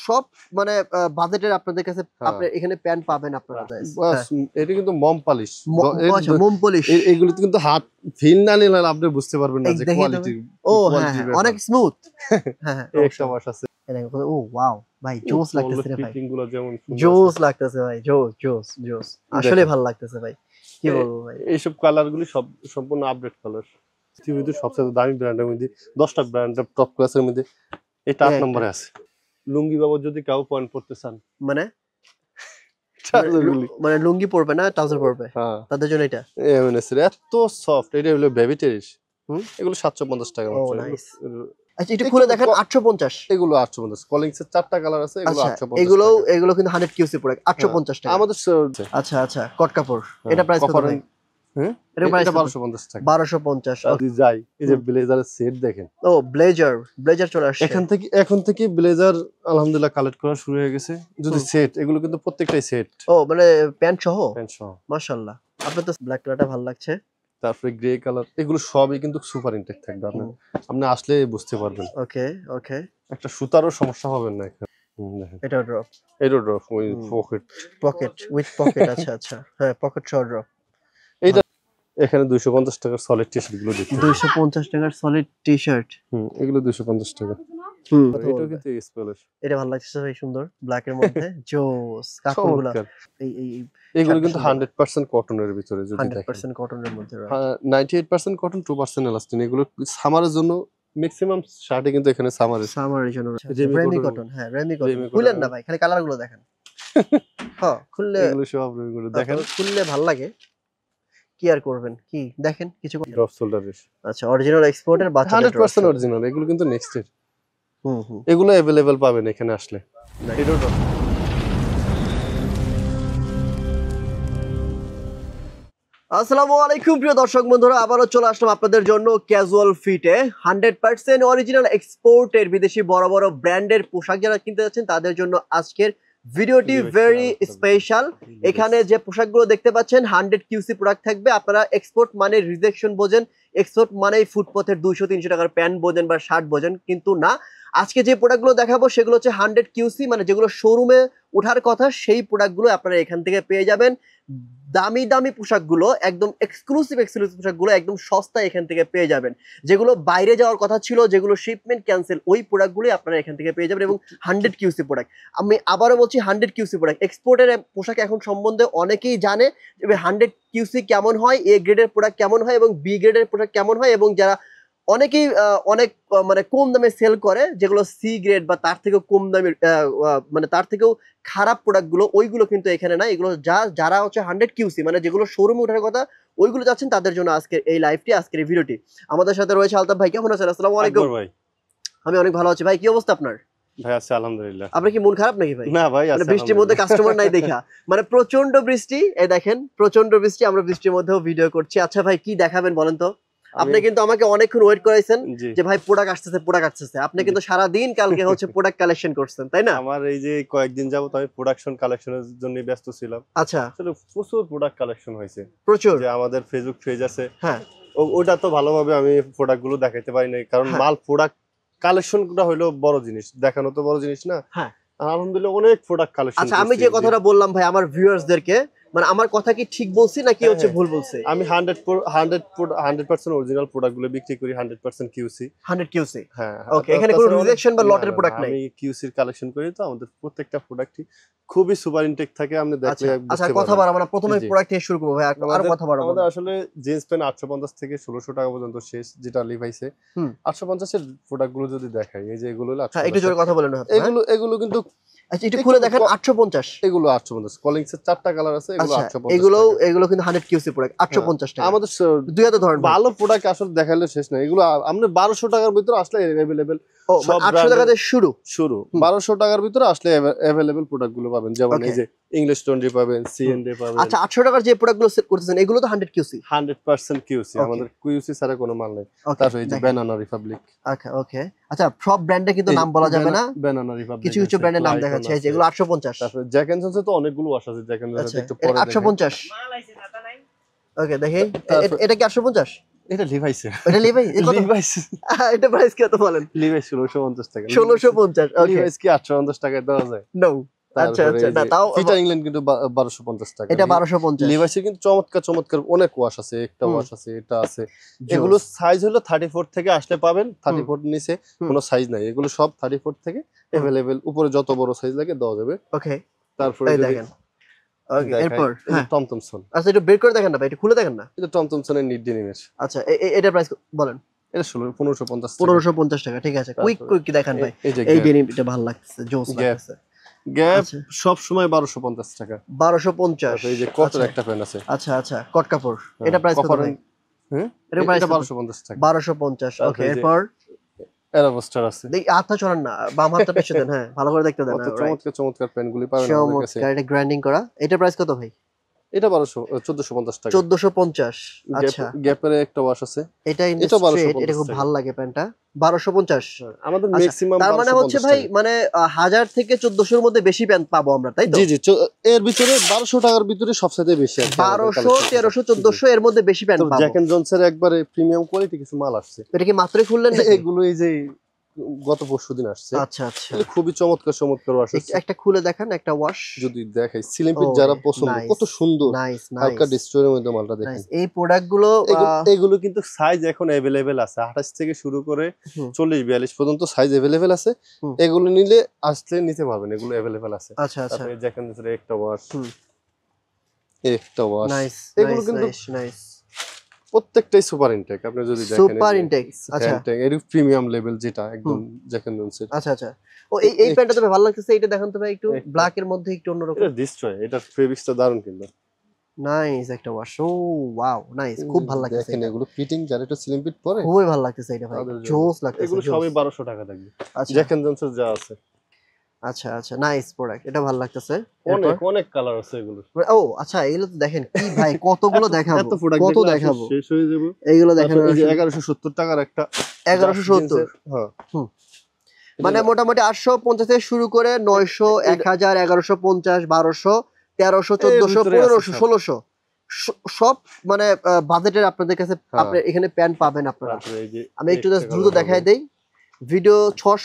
সব মানে বাজেটের আপনাদের কাছে আপনি এখানে প্যান্ট পাবেন আপনারা। বাস এটা কিন্তু মম পলিশ, মোম পলিশ। এগুলো কিন্তু হাত ফিল না নিলে আপনি বুঝতে পারবেন না যে কোয়ালিটি। ও হ্যাঁ অনেক স্মুথ। হ্যাঁ হ্যাঁ একটা মাস আছে। ও ওয়াও ভাই জোস লাগতেছে রে ভাই, ফিটিং গুলো যেমন জোস লাগতেছে ভাই, জোস আসলে ভালো লাগতেছে ভাই, কি বলবো ভাই। এইসব কালার গুলি সব সম্পূর্ণ আপডেট কালার। পৃথিবীতে সবচেয়ে দামি ব্র্যান্ডের মধ্যে 10টা ব্র্যান্ডের টপ ক্লাসের মধ্যে এটা 8 নম্বরে আছে। লুঙ্গি বাবদ যদি কাউ পয়েন্ট করতে চান, মানে মানে লুঙ্গি পরবে না ট্রাউজার পরবে, হ্যাঁ তাদের জন্য এটা এমএনএস এর এত সফট। এটা হলো বেবি টেরিশ, এগুলো 750 টাকা মাত্র। আচ্ছা এটা খুলে দেখেন 850, এগুলো 850। কলিংস এর 4টা কালার আছে, এগুলো 850। এগুলো কিন্তু 100 কিউসি প্রোডাক্ট 850 টাকা আমাদের। আচ্ছা কট কাপড়, এটা প্রাইস কত ভাই? হ্যাঁ এটা 1250 টাকা। 1250। যদি যাই এই যে ব্লেজারের সেট দেখেন। ও ব্লেজার চলে আসছে এখন থেকে ব্লেজার আলহামদুলিল্লাহ কালেক্ট করা শুরু হয়ে গেছে। যদি সেট, এগুলো কিন্তু প্রত্যেকটাই সেট। ও মানে প্যান্ট সহ? প্যান্ট সহ। মাশাআল্লাহ, আপনার তো ব্ল্যাক কালারটা ভালো লাগছে। তারপরে গ্রে কালার, এগুলো সবই কিন্তু সুপার ইনটেক থাকবে। আপনি আসলে বুঝতে পারবেন। ওকে একটা সুতারও সমস্যা হবে না এখানে। এটা ড্রপ, এটা ড্রপ উইথ পকেট। আচ্ছা হ্যাঁ পকেট সহ ড্রপ। এইটা এখানে 250 টাকার সলিড টি-শার্ট গুলো দিচ্ছি। 250 টাকার সলিড টি-শার্ট। এগুলো 250 টাকা। এটা কিন্তু স্পেলিশ। এটা ভালো লাগছে ভাই, সুন্দর ব্ল্যাক এর মধ্যে জোস কাপড়গুলো। এগুলো কিন্তু 100% কটনের ভিতরে যদি দেখেন। 100% কটনের মধ্যে। 98% কটন, 2% এলাস্টিন। এগুলো সামারের জন্য ম্যাক্সিমাম শার্টে কিন্তু এখানে সামারের জন্য রেমি কটন। হ্যাঁ রেমি কটন খুলেন না ভাই, খালি কালারগুলো দেখেন। হ্যাঁ খুললে এগুলো সব রেমিগুলো দেখেন, খুললে ভালো লাগে। কি আর করবেন, কি দেখেন কিছু ড্রপ শোল্ডারের। আচ্ছা অরিজিনাল এক্সপোর্টের বাচ্চাদের 100% অরিজিনাল। এগুলো কিন্তু নেক্সট এর। এগুলো अवेलेबल পাবেন এখানে আসলে। এটাও ড্রপ। আসসালামু আলাইকুম প্রিয় দর্শক বন্ধুরা, আবারও চলে আসলাম আপনাদের জন্য ক্যাজুয়াল ফিটে। 100% অরিজিনাল এক্সপোর্টের বিদেশি বড় বড় ব্র্যান্ডের পোশাক যারা কিনতে যাচ্ছেন তাদের জন্য আজকের ভিডিওটি ভেরি স্পেশাল। এখানে যে পোশাকগুলো দেখতে পাচ্ছেন 100 কিউসি প্রোডাক্ট থাকবে। আপনারা এক্সপোর্ট মানে রিজেকশন বোঝেন, এক্সপোর্ট মানে ফুটপথের 200-300 টাকার প্যান্ট বোঝেন বা শার্ট বোঝেন, কিন্তু না, আজকে যে প্রোডাক্টগুলো দেখাবো সেগুলো হচ্ছে 100 কিউসি, মানে যেগুলো শোরুমে ওঠার কথা সেই প্রোডাক্টগুলো আপনারা এখান থেকে পেয়ে যাবেন। দামি পোশাকগুলো, একদম এক্সক্লুসিভ পোশাকগুলো একদম সস্তায় এখান থেকে পেয়ে যাবেন। যেগুলো বাইরে যাওয়ার কথা ছিল, যেগুলো শিপমেন্ট ক্যান্সেল, ওই প্রোডাক্টগুলোই আপনারা এখান থেকে পেয়ে যাবেন। এবং 100 কিউসি প্রোডাক্ট, আমি আবারও বলছি 100 কিউসি প্রোডাক্ট। এক্সপোর্টের পোশাক এখন সম্বন্ধে অনেকেই জানে যে 100 কিউসি কেমন হয়, এ গ্রেডের প্রোডাক্ট কেমন হয় এবং বি গ্রেডের প্রোডাক্ট কেমন হয়, এবং যারা অনেকেই অনেক মানে কম দামে সেল করে, যেগুলো সি গ্রেড বা তার থেকেও কম দামের মানে তার থেকেও খারাপ প্রোডাক্টগুলো, ওইগুলো কিন্তু এখানে না। এগুলো যারা হচ্ছে 100 কিউসি মানে যেগুলো শোরুমে ওঠার কথা ওইগুলো যাচ্ছেন তাদের জন্য আজকের এই লাইভটি, আজকের এই ভিডিওটি। আমাদের সাথে রয়েছে আলতাফ ভাই। কেমন আছেন? আসসালামু আলাইকুম ভাই। আমি অনেক ভালো আছি ভাই, কি অবস্থা আপনার? ভাই আছি আলহামদুলিল্লাহ। আপনি কি মন খারাপ নাকি ভাই? না ভাই, মানে বৃষ্টির মধ্যে কাস্টমার নাই দেখা, মানে প্রচন্ড বৃষ্টি, এই দেখেন প্রচন্ড বৃষ্টি, আমরা বৃষ্টির মধ্যেও ভিডিও করছি। আচ্ছা ভাই কি দেখাবেন বলেন তো? আপনি কিন্তু আমাকে অনেকক্ষণ ওয়েট করাইছেন যে ভাই প্রোডাক্ট আসতেছে। আপনি কিন্তু সারা দিন কালকে হচ্ছে প্রোডাক্ট কালেকশন করছেন, তাই না? আমার এই যে কয়েকদিন যাবত আমি প্রোডাকশন কালেকশনের জন্য ব্যস্ত ছিলাম। আচ্ছা আসলে প্রচুর প্রোডাক্ট কালেকশন হয়েছে, প্রচুর। যে আমাদের ফেসবুক পেজ আছে, হ্যাঁ ওটা তো ভালোভাবে আমি প্রোডাক্টগুলো দেখাইতে পারি নাই, কারণ মাল প্রোডাক্ট কালেকশনটা হলো বড় জিনিস, দেখানো তো বড় জিনিস না। হ্যাঁ আলহামদুলিল্লাহ অনেক প্রোডাক্ট কালেকশন। আচ্ছা আমি যে কথাটা বললাম ভাই আমার ভিউয়ার্সদেরকে, মানে আমার কথা কি ঠিক বলছি নাকি হচ্ছে ভুল বলছি? আমি 100% অরিজিনাল প্রোডাক্টগুলো বিক্রি করি, 100% কিউসি। 100 কিউসি, হ্যাঁ ওকে। এখানে কোনো রিজেকশন বা লটের প্রোডাক্ট নাই। আমি কিউসির কালেকশন করি, তো আমাদের প্রত্যেকটা প্রোডাক্টই খুবই সুপার ইনটেক থাকে। আপনি দেখলে আচ্ছা কথা বাড়াবো না, প্রথমে প্রোডাক্ট থেকে শুরু করব ভাই, আর কথা বাড়াবো না। আমাদের আসলে জিন্স প্যান্ট 850 থেকে 1600 টাকা পর্যন্ত শেষ, যেটা লিভাইসে 850 এর প্রোডাক্টগুলো যদি দেখাই, এই যে এগুলো হলো 850। হ্যাঁ একটু জোরে কথা বলেন না। এগুলো কিন্তু আচ্ছা এটা খুলে দেখেন 850। এগুলো 850। কলিংস এর 4টা কালার আছে, এগুলো 850। এগুলো কিন্তু 100 কিউসি প্রোডাক্ট 850 টাকা। আমাদের দুই হাতে ধরেন, ভালো প্রোডাক্ট আসলে দেখাইলে শেষ না। এগুলো আমরা 1200 টাকার ভিতরে আসলে अवेलेबल, সব 800 টাকা থেকে শুরু 1200 টাকার ভিতরে আসলে अवेलेबल প্রোডাক্টগুলো পাবেন। যেমন এই যে ইংলিশ টোন্ডি পাবেন, সিএনডি পাবেন। আচ্ছা 800 টাকার যে প্রোডাক্টগুলো সেট করতেছেন এগুলো তো 100 কিউসি? 100% কিউসি, আমাদের কিউসি ছাড়া কোনো মাল নাই। তারপর এই যে ব্যানানা রিপাবলিক। ওকে আচ্ছা সব ব্র্যান্ডে কিন্তু নাম বলা যাবে না, ব্যানানা রিপাবলিক কিছু কিছু ব্র্যান্ডের নাম দেখাচ্ছে, এই যে এগুলো 850। তারপর জ্যাক এন্ড জনসন তো অনেকগুলো ওয়াশ আছে, জ্যাক এন্ড জনসন একটু পরে 850। ওকে দেখেন এটা কি 850? এটা লিভাইসের। এটা লিভাই লিভাইস এটা প্রাইস কত বলেন? লিভাইস 1650 টাকা। 1650 ওকে। লিভাইস কি 850 টাকায় দেওয়া যায়? নো আচ্ছা আচ্ছা, না তাও পিটার ইংল্যান্ড কিন্তু 1250 টাকা। এটা 1250। লিভাইসের কিন্তু চমৎকার চমৎকার অনেক ওয়াশ আছে, একটা ওয়াশ আছে, এটা আছে। এগুলো সাইজ হলো 34 থেকে আসলে পাবেন, 34 নিচে কোনো সাইজ নাই, এগুলো সব 34 থেকে अवेलेबल, উপরে যত বড় সাইজ লাগে দেওয়া যাবে। ওকে তারপরে এই যদি দেখেন ওকে এরপর হ্যাঁ টমটমসন, আচ্ছা এটা বের করে দেখেন না ভাই, এটা খুলে দেখেন না। এটা টমটমসনের নিড ডেনিমের। আচ্ছা এটা প্রাইস বলেন। এটা 1550 টাকা। 1550 টাকা, ঠিক আছে। কুইক কুইক দেখেন ভাই, এই যে এই ডেনিম এটা ভালো লাগতেছে, জোস লাগতেছে। গ্যাপ সব সময় 1250 টাকা। 1250। এই যে কটর একটা প্যান্ট আছে। আচ্ছা আচ্ছা কট কাপড়, এটা প্রাইস কত ভাই? হ্যাঁ এটা প্রাইস 1250 টাকা। 1250 ওকে। এরপর এরাবোস্টার আছে। দেখি হাতটা ছড়ান না, বাম হাতটা পেছনে দেন, হ্যাঁ ভালো করে দেখতে দেন। কত চমৎকার চমৎকার প্যান্টগুলি পাবেন আমাদের কাছে। চমৎকার, এটা গ্রাইন্ডিং করা। এটা প্রাইস কত ভাই? এটা 1450 টাকা। 1450 আচ্ছা। গ্যাপের একটা ওয়াশ আছে, এটা ইন্ডাস্ট্রি, এটা খুব ভালো লাগে প্যান্টটা। 1250 আমাদের ম্যাক্সিমাম। তার মানে হচ্ছে ভাই মানে 1000 থেকে 1400 এর মধ্যে বেশি প্যান্ট পাবো আমরা, তাই তো? জি জি, এর ভিতরে 1200 টাকার ভিতরে সবচেয়ে বেশি আছে। 1200 1300 1400 এর মধ্যে বেশি প্যান্ট পাবো। জ্যাক এন্ড জনসের একবারে প্রিমিয়াম কোয়ালিটি কিছু মাল আসছে। এটা কি মাত্রই খুললেন নাকি? এগুলো এই যে গত পরশুদিন আসছে। আচ্ছা আচ্ছা, এটা খুবই চমৎকার চমৎকার ওয়াশ আছে। একটা খুলে দেখান, একটা ওয়াশ যদি দেখাই সিলিম্পিট যারা পছন্দ, কত সুন্দর নাইস হালকা ডিস্ট্রয়ের মধ্যে মালটা দেখেন। এই প্রোডাক্ট গুলো এগুলো কিন্তু সাইজ এখন अवेलेबल আছে, 28 থেকে শুরু করে 40 42 পর্যন্ত সাইজ अवेलेबल আছে। এগুলো নিলে আসলে নিতে পারবেন, এগুলো अवेलेबल আছে। আচ্ছা আচ্ছা, তারপরে দেখেন একটা ওয়াশ, একটা ওয়াশ, নাইস এগুলো কিন্তু নাইস প্রত্যেকটাই সুপার ইনটেক। আপনি যদি দেখেন সুপার ইনটেক, আচ্ছা এর প্রিমিয়াম লেভেল যেটা একদম জ্যাক এন্ড জনসের। আচ্ছা আচ্ছা, ও এই প্যান্টটা তো ভালো লাগতেছে। এটা দেখেন তো ভাই, একটু ব্ল্যাক এর মধ্যে একটু অন্যরকম। এটা ডিস্ট্রয়, এটা ফেব্রিক্সটা দারুণ কিন্তু নাইস একটা ওয়াশ। ও ওয়াও নাইস, খুব ভালো লাগতেছে। দেখেন এগুলো ফিটিং যারা একটু স্লিম ফিট পরে খুবই ভালো লাগতেছে এটা ভাই, জোস লাগতেছে। এগুলো সবই 1200 টাকা থাকবে। আচ্ছা জ্যাক এন্ড জনসের যা আছে। আচ্ছা আচ্ছা, নাইস প্রোডাক্ট, এটা ভালো লাগতেছে। অনেক অনেক কালার আছে এগুলো। ও আচ্ছা, এগুলো তো দেখেন কি ভাই, কতগুলো দেখাবো, কত দেখাবো, শেষ হয়ে যাবে। এইগুলো দেখেন। এই যে 1170 টাকার একটা 1170, হ্যাঁ মানে মোটামুটি 850 থেকে শুরু করে 900 1000 1150 1200 1300 1400 1500 1600 সব মানে বাজেটের আপনাদের কাছে আপনি এখানে প্যান্ট পাবেন আপনারা। আমি একটু জাস্ট দ্রুত দেখাই দেই, ভিডিও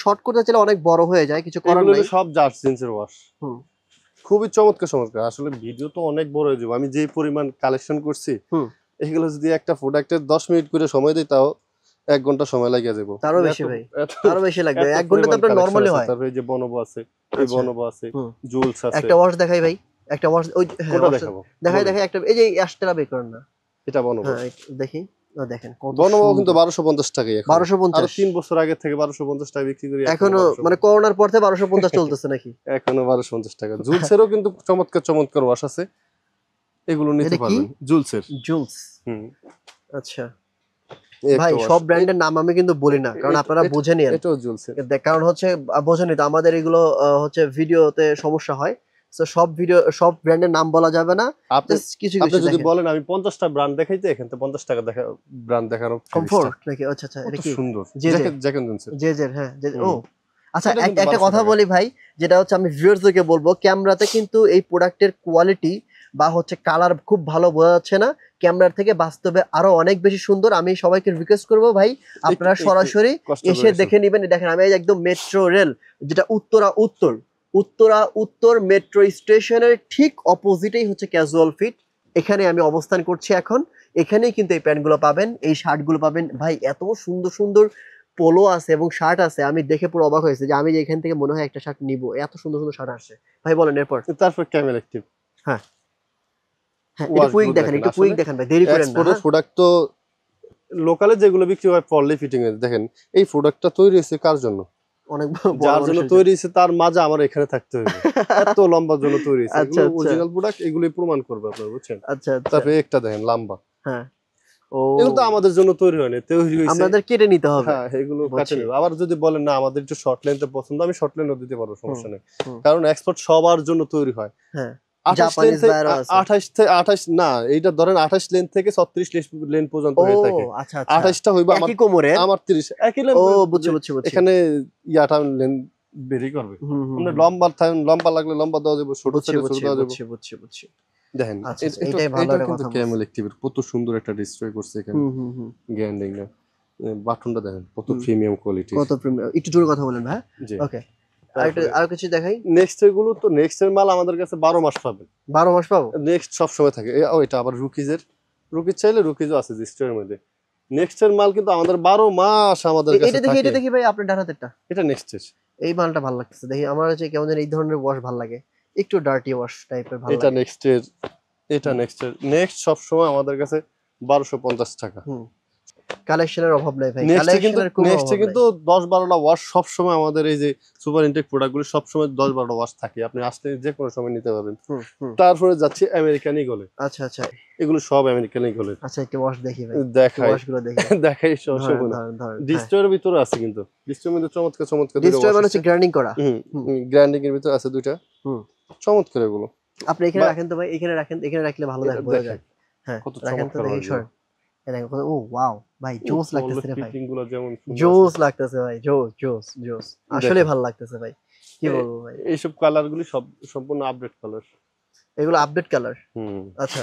শর্ট করতে চাইলে অনেক বড় হয়ে যায়, কিছু করার নাই। সব জার্জ জিন্সের ওয়াশ, খুবই চমৎকার চমৎকার। আসলে ভিডিও তো অনেক বড় হয়ে যাবে, আমি যে পরিমাণ কালেকশন করছি এগুলো যদি একটা প্রোডাক্টের 10 মিনিট করে সময় দেই তাও 1 ঘন্টা সময় লাগিয়ে যাবে। তারও বেশি ভাই, তারও বেশি লাগবে। 1 ঘন্টা তো আপনার নরমালি হয়। তারপরে এই যে বনবো আছে, এই বনবো আছে, জুলস আছে। একটা ওয়াশ দেখাই ভাই, একটা ওয়াশ ওই দেখাই একটা, এই যে অ্যাশটেলা বের করেন না, এটা বনবো। হ্যাঁ দেখি, দেখেন কত বনবো কিন্তু 1250 টাকাই এখন। 1250, আর 3 বছর আগে থেকে 1250 টাকা বিক্রি করি। এখনো মানে করোনার পর থেকে 1250 চলতেছে নাকি? এখনো 1250 টাকা। জুলসেরও কিন্তু চমৎকার চমৎকার ওয়াশ আছে, এগুলো নিতে পারবেন। জুলসের জুলস, আচ্ছা ভাই সব ব্র্যান্ডের নাম আমি কিন্তু বলি না, কারণ আপনারা বুঝে নিন। এটাও জুলসের, কারণ হচ্ছে বোঝেনি তো আমাদের এগুলো হচ্ছে ভিডিওতে সমস্যা হয়। সো সব ব্র্যান্ডের নাম বলা যাবে না। কিছু আপনি যদি বলেন আমি 50টা ব্র্যান্ড দেখাইতে, এখানে তো 50 টাকা ব্র্যান্ড দেখানো কমফোর্ট নাকি? আচ্ছা আচ্ছা, এটা কি সুন্দর জ্যাক এন্ড জনসের। হ্যাঁ ও আচ্ছা, একটা কথা বলি ভাই, যেটা হচ্ছে আমি ভিউয়ারদেরকে বলবো, ক্যামেরাতে কিন্তু এই প্রোডাক্টের কোয়ালিটি বা হচ্ছে কালার খুব ভালো বোঝা যাচ্ছে না, ক্যামেরার থেকে বাস্তবে আরো অনেক বেশি সুন্দর। আমি সবাইকে রিকোয়েস্ট করবো ভাই, আপনারা সরাসরি এসে দেখে নেবেন। দেখেন আমি একদম মেট্রো রেল, যেটা উত্তর মেট্রো স্টেশনের ঠিক অপোজিটেই হচ্ছে ক্যাজুয়াল ফিট, এখানে আমি অবস্থান করছি এখন। এখানেই কিন্তু এই প্যান্টগুলো পাবেন, এই শার্টগুলো পাবেন। ভাই এত সুন্দর সুন্দর পোলো আছে এবং শার্ট আছে, আমি দেখে পুরো অবাক হয়েছে যে আমি এখান থেকে মনে হয় একটা শার্ট নিব, এত সুন্দর সুন্দর শার্ট আসে ভাই। বলেন এরপর। তারপর ক্যামেল অ্যাক্টিভ, হ্যাঁ একটু কুইক দেখেন, একটু কুইক দেখেন ভাই, দেরি করেন না। প্রোডাক্ট তো লোকালে যেগুলো বিক্রি হয় পরলি ফিটিং এর, দেখেন এই প্রোডাক্টটা তৈরি হয়েছে কার জন্য? অনেক যার জন্য তৈরি হয়েছে তার মাঝে আমার এখানে থাকতে হবে। এত লম্বার জন্য তৈরি হয়েছে, এগুলো অরিজিনাল প্রোডাক্ট, এগুলোই প্রমাণ করবে আপনারা, বুঝছেন? আচ্ছা তারপরে একটা দেখেন লম্বা, হ্যাঁ ও এগুলো তো আমাদের জন্য তৈরি হয়নি, তৈরি হয়েছে আমাদের কেটে নিতে হবে। হ্যাঁ এগুলো কাটে নেব। আবার যদি বলেন না আমাদের একটু শর্ট লেন্থে পছন্দ, আমি শর্ট লেন্থও দিতে পারবো, সমস্যা নেই। কারণ এক্সপোর্ট সবার জন্য তৈরি হয়। হ্যাঁ 28 না, এইটা ধরেন 28 লেন্থ থেকে 36 লেন্থ পর্যন্ত হয়ে থাকে। 28টা হইবা আমার কোমরে, আমার 30 একই লেন্থ। ও বুঝছি। এখানে ইয়াটা লেন্থ বেরি করবে। আমরা লম্বা লাগলে লম্বা দেওয়া যাবে, ছোট ছোট দেওয়া যাবে। বুঝছি। দেখেন আচ্ছা, আচ্ছা, এটাই ভালো এটা একটা কিন্তু কথা ক্যামেল অ্যাক্টিভের কত সুন্দর একটা ডিসপ্লে করছে এখানে। গ্যান্ডিং না বাটনটা দেখেন কত প্রিমিয়াম কোয়ালিটি, কত প্রিমিয়াম, একটু জোরে কথা বলেন ভাই। জি। ওকে, আর কিছু দেখাই। নেক্সট এগুলো তো নেক্সট এর মাল আমাদের কাছে 12 মাস পাবেন, 12 মাস পাবো। নেক্সট সব সময় থাকে। এটা আবার রুকিজের, রুকিজ চাইলে রুকিজও আছে স্টোরের মধ্যে। নেক্সট এর মাল কিন্তু আমাদের 12 মাস আমাদের কাছে এটা দেখি, থাকে। এটা দেখি ভাই, আপনার ডান হাতেরটা। এটা নেক্সট এর, এই মালটা ভালো লাগতেছে, দেখি আমার হচ্ছে কেমন যেন এই ধরনের ওয়াশ ভালো লাগে, একটু ডার্টি ওয়াশ টাইপের ভালো এটা লাগে। নেক্সট এর, এটা নেক্সট এর। নেক্সট সব সময় আমাদের কাছে 1250 টাকা। কালেকশনের অভাব নাই ভাই, নেক্সট কিন্তু কালেকশনের কোনো নেক্সট অভাব কিন্তু 10-12টা ওয়াশ সব সময় আমাদের এই যে সুপার ইনটেক প্রোডাক্টগুলো সব সময় 10-12টা ওয়াশ থাকে, আপনি আসলে যে কোনো সময় নিতে পারবেন। নাই। তারপরে যাচ্ছে আমেরিকান ইগলে। আচ্ছা আচ্ছা এগুলো সব আমেরিকান ইগলের। আচ্ছা, একটু ওয়াশ দেখি ভাই, দেখাই ওয়াশগুলো দেখি। দেখাই সব ধরেন সময় না। ধরেন ধরেন, ডিস্ট্রয়ের ভিতরে আছে কিন্তু, ডিস্ট্রয়ের মধ্যে চমৎকার চমৎকার দুটো ডিস্ট্রয় ওয়াশ মানে আছে। হচ্ছে গ্রাইন্ডিং করা। গ্র্যান্ডিং এর ভিতরে আছে দুইটা, হুম। চমৎকার এগুলো। আপনি এখানে রাখেন তো ভাই, এখানে রাখেন, এখানে রাখলে ভালো এটা দেখে বোঝা দেখেন যায়। হ্যাঁ, কত রাখেন তো চমৎকার দেখি, ওয়াশ। সর। এই দেখেন কত, ও ওয়াও ভাই, জোস লাগতেছে রে ভাই, ফিটিং গুলো যেমন সুন্দর জোস আছে। লাগতেছে ভাই, জোস জোস জোস, আসলে ভালো লাগতেছে ভাই, কি বলবো ভাই। এইসব কালার গুলি সব সম্পূর্ণ আপডেট কালার। এগুলো আপডেট কালার। হুম। আচ্ছা,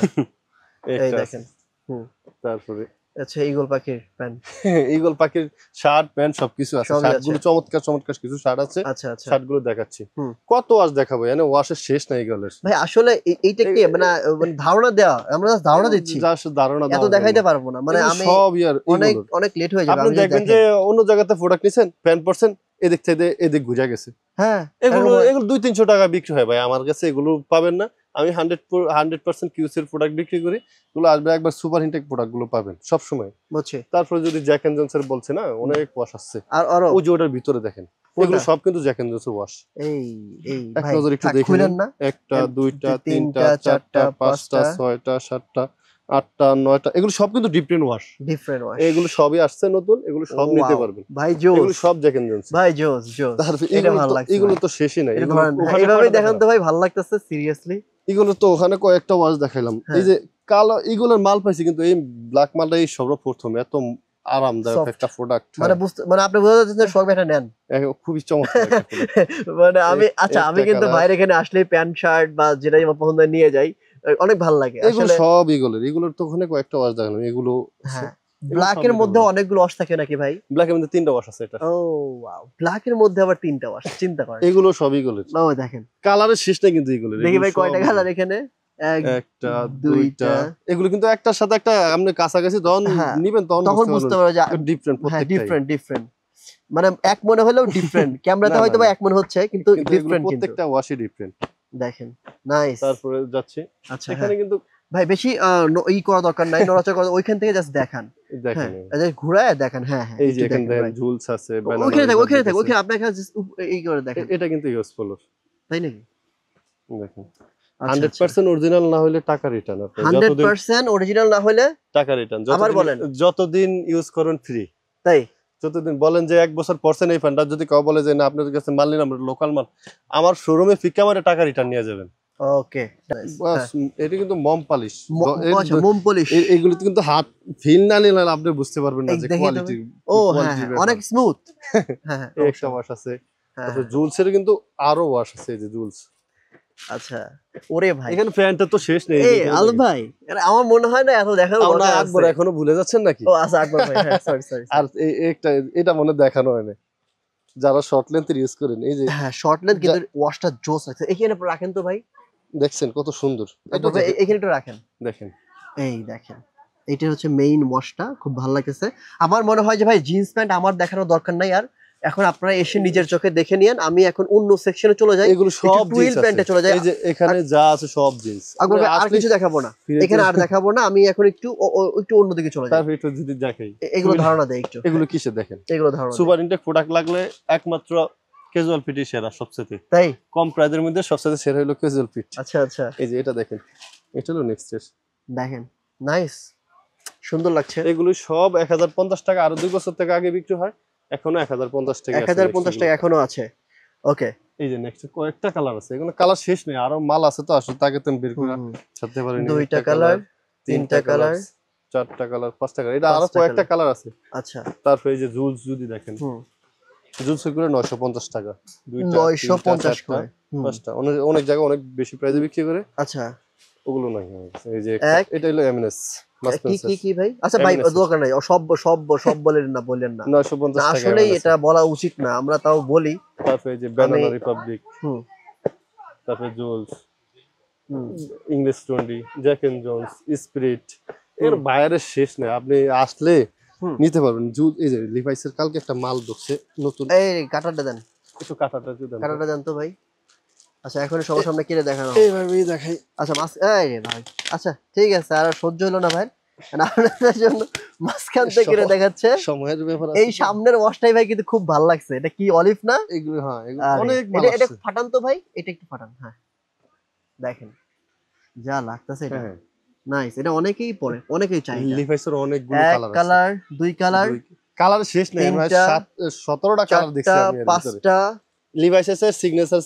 এই একটা দেখেন। তারপরে আচ্ছা, ঈগল পাখির প্যান্ট। ঈগল পাখির শার্ট প্যান্ট সবকিছু আছে, সবই শার্ট আছে। গুলো চমৎকার চমৎকার কিছু শার্ট আছে। আচ্ছা আচ্ছা শার্ট গুলো দেখাচ্ছি। হুম। কত ওয়াশ দেখাবো, এখানে ওয়াশের শেষ নাই ঈগলের ভাই, আসলে এইটা কি মানে ধারণা দেওয়া, আমরা just ধারণা দিচ্ছি, জাস্ট ধারণা এত দেওয়ার দেখাইতে জন্য। পারবো না, মানে এগুলো আমি সব ইয়ার অনেক ঈগলের। অনেক লেট হয়ে যাবে। আপনি আমি যদি দেখবেন দেখাই, যে অন্য জায়গাতে প্রোডাক্ট নিছেন 10% এদিক থেকে এদিক ঘুরে গেছে। হ্যাঁ এগুলো এরকম হয়। এগুলো 200-300 টাকা বিক্রি হয় ভাই, আমার কাছে এগুলো পাবেন না। আমি 100% কিউসির প্রোডাক্ট বিক্রি করি, এগুলো আসবে একবার সুপার ইনটেক প্রোডাক্ট গুলো পাবেন সব সময়। বুঝছি। তারপরে যদি জ্যাক এন্ড জনসের বলছে না অনেক ওয়াশ আসছে, আর আরো ওই যে ওটার ভিতরে দেখেন এগুলো সব কিন্তু জ্যাক এন্ড জনসের ওয়াশ। এই এই এক ভাই, নজর একটু থাক, দেখে খুলেন নিন। না। একটা, দুইটা, তিনটা, 3টা, 4টা, 4টা, 5টা, 6টা, 7টা, 8টা, 9টা, এগুলো সব কিন্তু ডিফারেন্ট ওয়াশ। Different wash. এগুলো সবই আসছে নতুন, এগুলো সব নিতে পারবেন ভাই এগুলো জোস, সব জ্যাক এন্ড জনস। ভাই জোস জোস, তারপরে এটা এগুলো ভালো তো লাগছে এগুলো ভাই। তো শেষই নাই, এটা এগুলো ধরেন, ওখানে এইভাবে কয়টা দেখান দেখালাম? তো ভাই, ভালো লাগতেছে সিরিয়াসলি। এগুলো তো ওখানে কয়েকটা ওয়াশ দেখাইলাম। এই হ্যাঁ। যে কালো এগুলোর মাল পাইছি, কিন্তু এই ব্ল্যাক মালটা এই সর্বপ্রথম এত আরামদায়ক Soft। একটা প্রোডাক্ট। মানে বুঝতে, মানে আপনি বোঝা যাচ্ছে যে শখ এটা নেন। খুবই চমৎকার একটা product। মানে আমি, আচ্ছা, আমি একটা কিন্তু colour। ভাইয়ের এখানে আসলে প্যান্ট শার্ট বা যেটাই আমার পছন্দ হয় নিয়ে যাই, অনেক ভালো লাগে এগুলো আসলে। সব এগুলোর তো ওখানে কয়েকটা ওয়াশ দেখালাম। এগুলো হ্যাঁ, এগুলো ব্ল্যাক সব এর নিতে মধ্যে পারবেন। অনেকগুলো ওয়াশ থাকে নাকি ভাই? ব্ল্যাক এর মধ্যে 3টা ওয়াশ আছে এটা। ও ওয়াও, ব্ল্যাক এর মধ্যে আবার 3টা ওয়াশ, চিন্তা করেন। এগুলো সব এগুলোর। ও দেখেন, কালারের শেষ নেই কিন্তু এগুলোর। দেখি এগুলো ভাই সব কয়টা eagle। কালার এখানে, একটা, 2টা। দুইটা, এগুলো কিন্তু একটার সাথে একটা আপনি কাছাকাছি তখন হ্যাঁ, নিবেন তখন তখন বুঝতে পারবে যে ডিফারেন্ট হ্যাঁ, প্রত্যেকটাই। ডিফারেন্ট ডিফারেন্ট, মানে এক মনে হলেও ডিফারেন্ট, ক্যামেরাতে না, হয়তো না, বা না। এক মনে হচ্ছে কিন্তু কিন্তু এগুলো ডিফারেন্ট, কিন্তু প্রত্যেকটা ওয়াশই ডিফারেন্ট। দেখেন, নাইস। তারপরে যাচ্ছে আচ্ছা, এখানে হ্যাঁ কিন্তু ভাই, বেশি ই করা দরকার নাই, নড়াচড়া করা, ওইখান থেকে জাস্ট দেখান। দেখেন হ্যাঁ, জাস্ট ঘুরায় দেখান। হ্যাঁ হ্যাঁ, এই যে একটু এখানে দেখেন দেখেন ভাই। ঝুলস আছে, ওইখানে থাক, ওইখানে থাক, ব্যানানা ওইখানে আপনার কাছে এই করে দেখেন, এটা কিন্তু ইউজফুল। তাই নাকি? দেখেন আচ্ছা, 100% অরিজিনাল না হলে টাকা রিটার্ন। আপনি যতদিন 100% অরিজিনাল না হলে টাকা রিটার্ন, আবার বলেন। যতদিন ইউজ করেন ফ্রি। তাই? যতদিন বলেন যে 1 বছর পরছেন এই ফ্যানটা, যদি কেউ বলে যে না আপনাদের কাছে মাল নিলাম লোকাল মাল, আমার শোরুমে ফিকা মারে টাকা রিটার্ন নিয়ে যাবেন। ওকে, বাস, এটা কিন্তু মম পালিশ। আচ্ছা, মোম পলিশ। এগুলোতে কিন্তু হাত ফিল না নিলে আপনি বুঝতে পারবেন না যে দেখে কোয়ালিটি। ও হ্যাঁ হ্যাঁ, অনেক স্মুথ। হ্যাঁ হ্যাঁ, একটা ওয়াশ আছে। হ্যাঁ, তারপর জুলসের কিন্তু আরো ওয়াশ আছে, এই যে জুলস। আচ্ছা, ওরে ভাই, এখানে ফ্যানটা তো শেষ নেই। এই আলু ভাই, আরে আমার মনে হয় না এত দেখার আমরা দরকার আকবর আছে। এখনো ভুলে যাচ্ছেন নাকি? ও আচ্ছা, আকবর ভাই, হ্যাঁ, সরি সরি। আর একটা এটা মনে দেখানো হয় না যারা শর্ট লেন্থের ইউজ করেন। এই যে হ্যাঁ, শর্ট লেন্থ, কিন্তু ওয়াশটা জোস আছে। এখানে রাখেন তো ভাই, দেখছেন কত সুন্দর এটা। এখানে একটু রাখেন, দেখেন এই দেখেন, এইটা হচ্ছে মেইন ওয়াশটা, খুব ভালো লাগতেছে। আমার মনে হয় যে ভাই জিন্স প্যান্ট আমার দেখানোর দরকার নাই আর, এখন আপনারা এসে নিজের চোখে দেখে নিয়েন। আমি এখন অন্য সেকশনে চলে যাই, এগুলো সব টুইল জিন্স প্যান্টে আছে। চলে যাই। এই যে এখানে যা আছে সব জিন্স। আকবর ভাই, আর কিছু দেখাবো না এখানে, আর দেখাবো না। আমি এখন একটু একটু অন্যদিকে চলে যাই। তারপর একটু যদি দেখাই এগুলো ধারণা দেয় একটু, এগুলো কিসে দেখেন। এগুলো ধারণা দেয়। সুপার ইনটেক প্রোডাক্ট লাগলে একমাত্র ক্যাজুয়াল ফিটই সেরা, সবচেয়ে তাই? কম প্রাইসের মধ্যে সবচেয়ে সেরা হলো ক্যাজুয়াল ফিট। আচ্ছা আচ্ছা, এই যে এটা দেখেন, এটা হলো নেক্সট এর। দেখেন, নাইস, সুন্দর লাগছে। এগুলো সব 1050 টাকা, আরো 2 বছর থেকে আগে বিক্রি হয়, এখনো 1050 টাকা আছে। 1050 টাকা এখনো আছে। ওকে, এই যে নেক্সট কয়েকটা কালার আছে, এগুলো কালার শেষ নেই, আরো মাল আছে তো আসলে তাকে তুমি বের করে ছাড়তে পারেনি। 2টা কালার, 3টা কালার, 4টা কালার, 5টা কালার, এটা আরো কয়েকটা কালার আছে। আচ্ছা, তারপর এই যে জুলস যদি দেখেন, জুলস করে 950 টাকা, 2টা 950 করে, 5টা, অনেক জায়গায় অনেক বেশি প্রাইসে বিক্রি করে। আচ্ছা, ওগুলো নাই আমার কাছে। এই যে এক এটা হলো এমএনএস কি কি কি ভাই? আচ্ছা ভাই M&S দরকার নাই, সব সব সব বলেন না, বললেন না। 950 টাকা আসলেই M&S এটা বলা উচিত না, আমরা তাও বলি। তারপরে এই যে ব্যানানা রিপাবলিক, হুম তারপরে জুলস, হুম English 20, Jack and Jones, Spirit, এর বাইরের শেষ নেই। আপনি আসলে হুম নিতে পারবেন। এই যে লিভাইসের কালকে একটা মাল ঢুকছে নতুন, এই কাটারটা দেন, একটু কাটাটা যদি দেন তো। কাটারটা দেন তো ভাই। আচ্ছা এখন সবার সামনে কিনে দেখানো হবে। এইভাবেই দেখাই। আচ্ছা এই রে ভাই, আচ্ছা ঠিক আছে, আর সহ্য হলো না ভাই, আপনাদের জন্য মাঝখান থেকে কিনে দেখাচ্ছে। সময়ের ব্যাপার এই আছে। সামনের ওয়াশটাই ভাই কিন্তু খুব ভালো লাগছে। এটা কি অলিভ না? এগুলো হ্যাঁ, এগুলো আরে, অনেক মাল এটা আছে। ফাটান তো ভাই, এটা একটু ফাটান। হ্যাঁ দেখেন যা লাগতেছে এটা, হ্যাঁ, নাইস। এটা অনেকেই পরে, অনেকেই চাই এটা। লিভাইসের অনেকগুলো এক কালার আছে। কালার, দুই কালার, কালার শেষ নেই। আমি তিনটা, 17টা কালার দেখছি চারটা, আমি এর ভিতরে। পাঁচটা, লিভাইসের সিগনেচার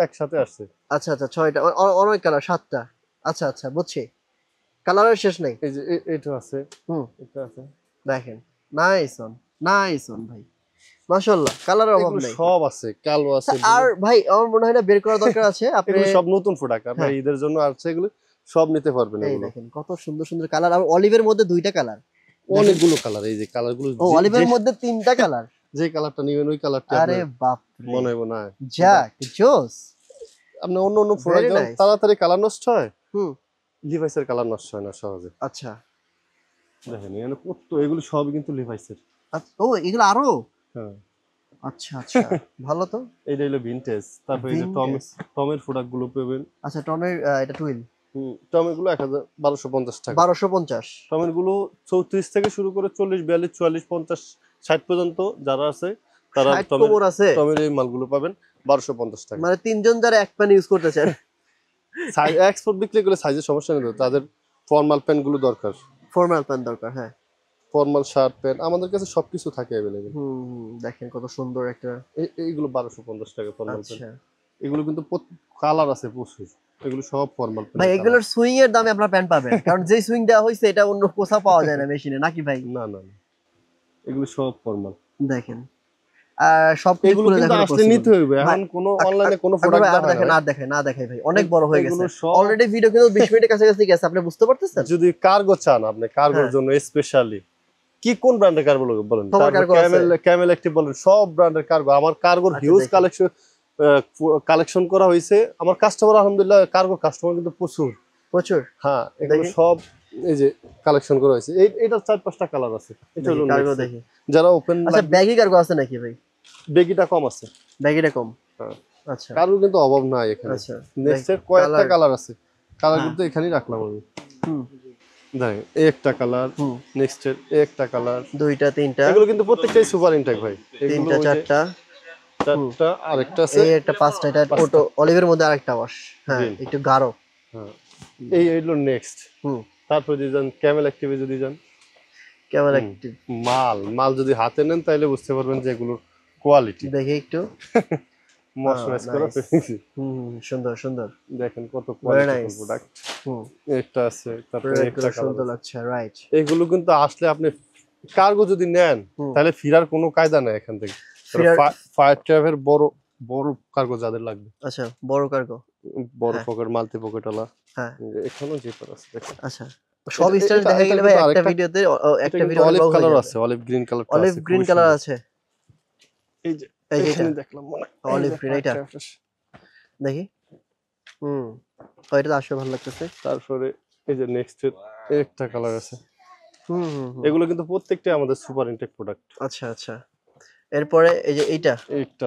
একসাথে আসছে। আচ্ছা আচ্ছা ছয়টা, অনেক কালার, সাতটা। আচ্ছা আচ্ছা বুঝছি, কালারের শেষ নেই। এই যে এটা আছে, হুম এটা আছে। দেখেন, নাইস অন, নাইস অন ভাই, মাশাআল্লাহ, কালারের অভাব এগুলো নেই। সব আছে, কালো আছে, আর ভাই আমার মনে হয় না বের করা দরকার আছে, আপনি এগুলো সব নতুন প্রোডাক্ট। আপনার হ্যাঁ। ঈদের জন্য আসছে, এগুলো সব নিতে পারবেন। এই এগুলো দেখেন কত সুন্দর সুন্দর কালার, আর অলিভের মধ্যে দুইটা কালার, অনেকগুলো কালার। এই যে কালারগুলো, ও অলিভের মধ্যে তিনটা কালার। যে কালারটা নিবেন ওই কালারটা আরে আপনার বাপ মনে হবে না। যাক জোস, আপনি অন্য অন্য প্রোডাক্ট Very যেমন nice. তাড়াতাড়ি কালার নষ্ট হয়, হুম লিভাইসের কালার নষ্ট হয় না সহজে। আচ্ছা দেখেন এখানে কত, এগুলো সবই কিন্তু লিভাইসের। ও এগুলো আরো, হ্যাঁ, আচ্ছা আচ্ছা ভালো তো। এইটা হলো ভিনটেজ। তারপরে এই যে Vintage। টমের প্রোডাক্ট গুলো পাবেন। আচ্ছা টনের এটা টুইল, টমের গুলো 1250 টাকা। 1250। টমের গুলো 34 থেকে শুরু করে 40, 42, 44, 50, 60 পর্যন্ত যারা আছে তারা 60 কোমর আছে, টমের এই মালগুলো পাবেন 1250 টাকা। মানে তিনজন যারা এক প্যান ইউজ করতে চান। সাইজ এক্সপোর্ট বিক্রি করে সাইজের সমস্যা নেই তো, তাদের ফর্মাল প্যান্ট গুলো দরকার, ফর্মাল প্যান দরকার, হ্যাঁ। ফর্মাল শার্ট প্যান্ট আমাদের কাছে সবকিছু থাকে अवेलेबल। দেখেন কত সুন্দর একটা, এইগুলো 1250 টাকা ফর্মাল প্যান্ট। আচ্ছা এগুলো কিন্তু কালার আছে প্রচুর, এগুলো সব ফর্মাল প্যান্ট। ভাই এগুলোর সুইং এর দামে আপনার প্যান্ট পাবেন, কারণ যে সুইং দেওয়া হয়েছে এটা অন্য কোথাও পাওয়া যায় না মেশিনে, নাকি ভাই? না না না, এগুলো সব ফর্মাল। দেখেন আর সব এগুলো কিন্তু আসলে নিতে হইবে, এখন কোনো অনলাইনে কোনো প্রোডাক্ট দেখেন, না দেখাই ভাই, অনেক বড় হয়ে গেছে অলরেডি, ভিডিও কিন্তু 20 মিনিটের কাছাকাছি গেছে, আপনি বুঝতে পারতেছেন? যদি কার্গো চান, আপনি কার্গোর জন্য স্পেশালি কি কোন ব্র্যান্ডের কার্গো বলেন, ক্যামেল অ্যাক্টিভ বলেন, সব ব্র্যান্ডের কার্গো। আমার কার্গোর হিউজ কালেকশন করা হয়েছে। আমার কাস্টমার আলহামদুলিল্লাহ, কার্গো কাস্টমার কিন্তু প্রচুর প্রচুর। হ্যাঁ, এগুলো সব এই যে কালেকশন করা হয়েছে। এটা 4-5টা কালার আছে। এটা হলো কার্গো দেখি, যারা ওপেন। আচ্ছা ব্যাগি কার্গো আছে নাকি ভাই? বেগিটা কম আছে, ব্যাগিটা কম। হ্যাঁ আচ্ছা কার্গো কিন্তু অভাব নাই এখানে। আচ্ছা নেক্সট এর কয়েকটা কালার আছে, কালার কিন্তু এখানেই রাখলাম আমি। হুম দেখেন একটা কালার, নেক্সট এর একটা কালার, দুইটা তিনটা, এগুলো কিন্তু প্রত্যেকটাই সুপার ইনটেক ভাই। তিনটা চারটা, চারটা, আরেকটা আছে এই একটা পাঁচটা, এটা অটো অলিভের মধ্যে আরেকটা ওয়াশ, হ্যাঁ একটু গাঢ়। হ্যাঁ এই হলো নেক্সট। তারপর যদি যান ক্যামেল অ্যাক্টিভে, যদি যান ক্যামেল অ্যাক্টিভ, মাল যদি হাতে নেন তাহলে বুঝতে পারবেন যে এগুলোর কোয়ালিটি। দেখি একটু মশমাস করা ফেলেছি। সুন্দর সুন্দর, দেখেন কত কোয়ালিটিফুল প্রোডাক্ট। একটা আছে, তারপরে একটা সুন্দর লাগছে, রাইট। এগুলো কিন্তু আসলে আপনি কার্গো যদি নেন তাহলে ফিরার কোনো কায়দা নেই এখান থেকে। ফায়ার ট্র্যাভের বড় বড় কার্গো যাদের লাগবে, আচ্ছা বড় কার্গো, বড় পকেট, মাল্টি পকেট ওলা, হ্যাঁ এখানেও জিপার আছে দেখেন। আচ্ছা সব স্টাইল দেখা গেলে ভাই একটা ভিডিওতে, একটা ভিডিও অলিভ কালার আছে, olive green colour, olive green colour আছে। এই যে এখানে দেখলাম মনে অলিভ গ্রিন, এটা দেখি ওইটা আসলে ভালো লাগতেছে। তারপরে এই যে নেক্সট একটা কালার আছে। এগুলো কিন্তু প্রত্যেকটাই আমাদের সুপার ইনটেক প্রোডাক্ট। আচ্ছা আচ্ছা, এরপরে এই যে এইটা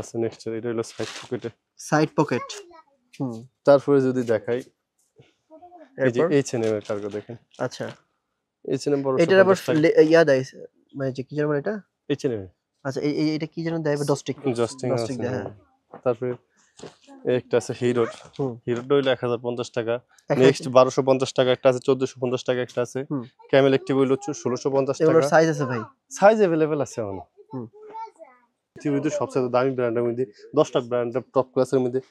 আছে নেক্সট, এটা হলো সাইড পকেটে, সাইড পকেট। তারপরে যদি দেখাই এই যে H&M এর কার্গো দেখেন। আচ্ছা H&M বড়, এটার আবার ইয়া দেয়, মানে যে কি জানো এটা H&M, আচ্ছা এইটা কি জানো দেয়, ডস্টিক দেয়, হ্যাঁ। তারপরে একটা আছে হিরো, হিরোটা হইলো 1050 টাকা। নেক্সট 1250 টাকা একটা আছে, 1450 টাকা একটা আছে। ক্যামেল অ্যাক্টিভ হইলো 1650 টাকা। এগুলোর সাইজ আছে ভাই? সাইজ अवेलेबल আছে আমার। পৃথিবীতে সবচেয়ে দামি ব্র্যান্ডের মধ্যে 10টা ব্র্যান্ডের টপ ক্লাসের মধ্যে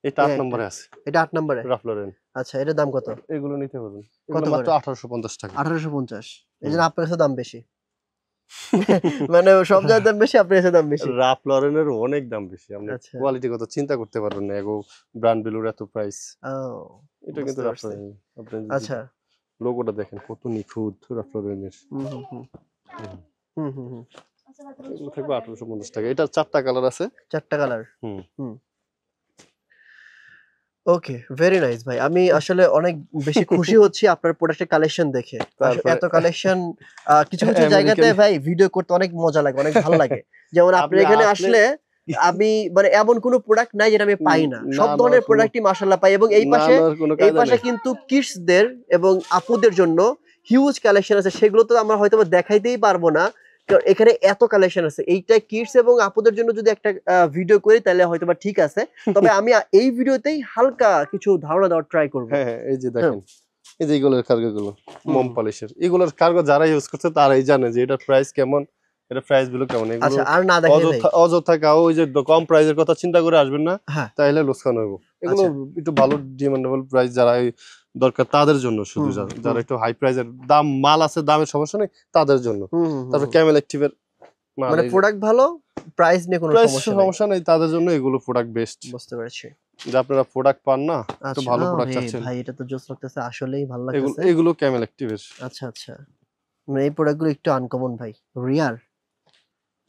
এটা 8 নম্বরে আছে। এটা 8 নম্বরে, রাফ লরেন। আচ্ছা এটার দাম কত? এগুলো নিতে পারবেন, কত মাত্র 1850 টাকা। 1850, এইজন্য আপনার কাছে দাম বেশি। মানে সব জায়গায় দাম বেশি, আপনার কাছে দাম বেশি। রাফ লরেনের অনেক দাম বেশি, আপনি কোয়ালিটি কত চিন্তা করতে পারবেন না, এগো ব্র্যান্ড ভ্যালুর এত প্রাইস। এটা কিন্তু বুঝতে পারছি। রাফলোরেন। আপনি যদি আচ্ছা। লোগোটা দেখেন কত নিখুঁত রাফলোরেনের। হুম, হুম, হুম। হুম। হুম, হুম, হুম। এগুলো থাকবে 1850 টাকা। এটা 4 টা কালার আছে। ৪ টা কালার। হুম। হুম। ওকে, ভেরি নাইস ভাই। আমি আসলে অনেক বেশি খুশি হচ্ছি আপনার প্রোডাক্টের কালেকশন দেখে। তারপরে এত কালেকশন কিছু জায়গাতে আমেরিকান ভাই ভিডিও করতে অনেক মজা লাগে, অনেক ভালো লাগে। যেমন আপনার আপনি এখানে আসলে আসলে আমি মানে এমন কোন প্রোডাক্ট নাই যেটা আমি উম পাই না। না সব নেওয়ার ধরনের কোনো প্রোডাক্টই মাশাআল্লাহ পাই এবং না নেওয়ার কোনো এই কায়দা পাশে নেই। কিন্তু কিডসদের এবং আপুদের জন্য হিউজ কালেকশন আছে। সেগুলো তো আমরা হয়তোবা দেখাইতেই পারবো না। কারণ এখানে এত কালেকশন আছে। এইটা কিডস এবং আপুদের জন্য যদি একটা ভিডিও করি তাহলে হয়তোবা ঠিক আছে। তবে আমি এই ভিডিওতেই হালকা কিছু ধারণা দেওয়ার ট্রাই করব। হ্যাঁ, হ্যাঁ, এই যে হ্যাঁ। দেখেন। এই যে এগুলোর কার্গো গুলো হুম, মোম হুম। পলিশের। এগুলোর কার্গো যারা ইউজ করছে তারাই জানে যে এটার প্রাইস কেমন, এটার প্রাইস গুলো কেমন। এগুলো আচ্ছা আর না দেখাই ভাই। অযথা কাও ওই যে কম প্রাইসের কথা চিন্তা করে আসবেন না, হ্যাঁ, তাইলে লোকসান হইব। এগুলো আচ্ছা। একটু ভালো ডিমান্ডেবল প্রাইস যারা দরকার তাদের জন্য শুধু, হুম, হুম, যারা হুম। একটু হাই প্রাইসের দাম মাল আছে, দামের সমস্যা নেই তাদের জন্য। হুম, হুম, হুম, তারপর হুম। ক্যামেল অ্যাক্টিভের মাল, মানে এই যে প্রোডাক্ট ভালো, প্রাইস নিয়ে কোনো প্রাইস সমস্যা নাই। সমস্যা নেই তাদের জন্য এগুলো প্রোডাক্ট বেস্ট। বুঝতে পেরেছি। যে আপনারা প্রোডাক্ট পান না, একটু আচ্ছা, ভালো প্রোডাক্ট চাচ্ছেন, ভাই এটা তো জোস লাগতেছে। আসলেই ভালো এগুলো লাগতেছে। এগুলো ক্যামেল অ্যাক্টিভের। আচ্ছা, আচ্ছা। মানে এই প্রোডাক্ট গুলো একটু আনকমন ভাই। রিয়ার।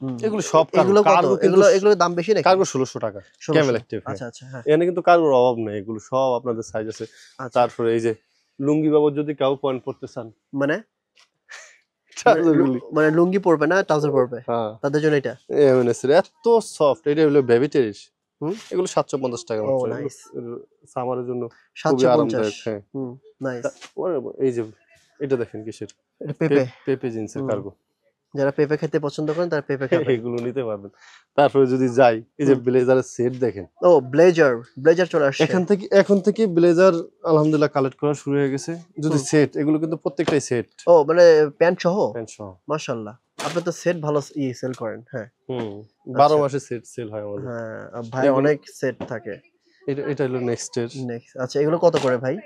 হুম। এগুলো সব কার্গো, এগুলো কত? কার্গো কিন্তু এগুলোর দাম বেশি নাকি? কার্গো 1600 টাকা ১৬০০। Camel active. হ্যাঁ, আচ্ছা, আচ্ছা, হ্যাঁ। এখানে কিন্তু কার্গোর অভাব নেই, এগুলো সব আপনাদের সাইজ আছে। আচ্ছা। তারপরে এই যে লুঙ্গি বাবদ যদি কেউ পয়েন্ট পড়তে চান, মানে মানে ট্রাউজার গুলি, মানে লুঙ্গি পরবে না, ট্রাউজার পরবে। হ্যাঁ, তাদের জন্য এটা। এমএনএস এর এত সফট, এটা হলো বেবি টেরিস। হুম। এগুলো 750 টাকা ও মাত্র। এগুলো নাইস। সামারের জন্য খুবই ৭৫০। আরামদায়ক। হ্যাঁ, হুম, নাইস। এই যে এটা দেখেন কিসের, এটা পেঁপে। পেপে জিন্সের হুম। কার্গো। যারা পেঁপে খেতে পছন্দ করেন তারা পেঁপে খাবেন। এগুলো নিতে পারবেন। তারপরে যদি যাই, এই যে হুম। ব্লেজারের সেট দেখেন। ও ব্লেজার চলে আসছে। এখন থেকে ব্লেজার আলহামদুলিল্লাহ কালেক্ট করা শুরু হয়ে গেছে। যদি হুম। সেট, এগুলো কিন্তু প্রত্যেকটাই সেট, ও মানে প্যান্ট সহ? প্যান্ট সহ। মাশাআল্লাহ। আপনি তো সেট ভালো সেল করেন। হ্যাঁ। হুম, 12 আচ্ছা। মাসে সেট সেল হয় আমাদের। হ্যাঁ, ভাই এগুলো, অনেক সেট থাকে। এটা হলো নেক্সট এর। নেক্সট আচ্ছা এগুলো কত করে ভাই?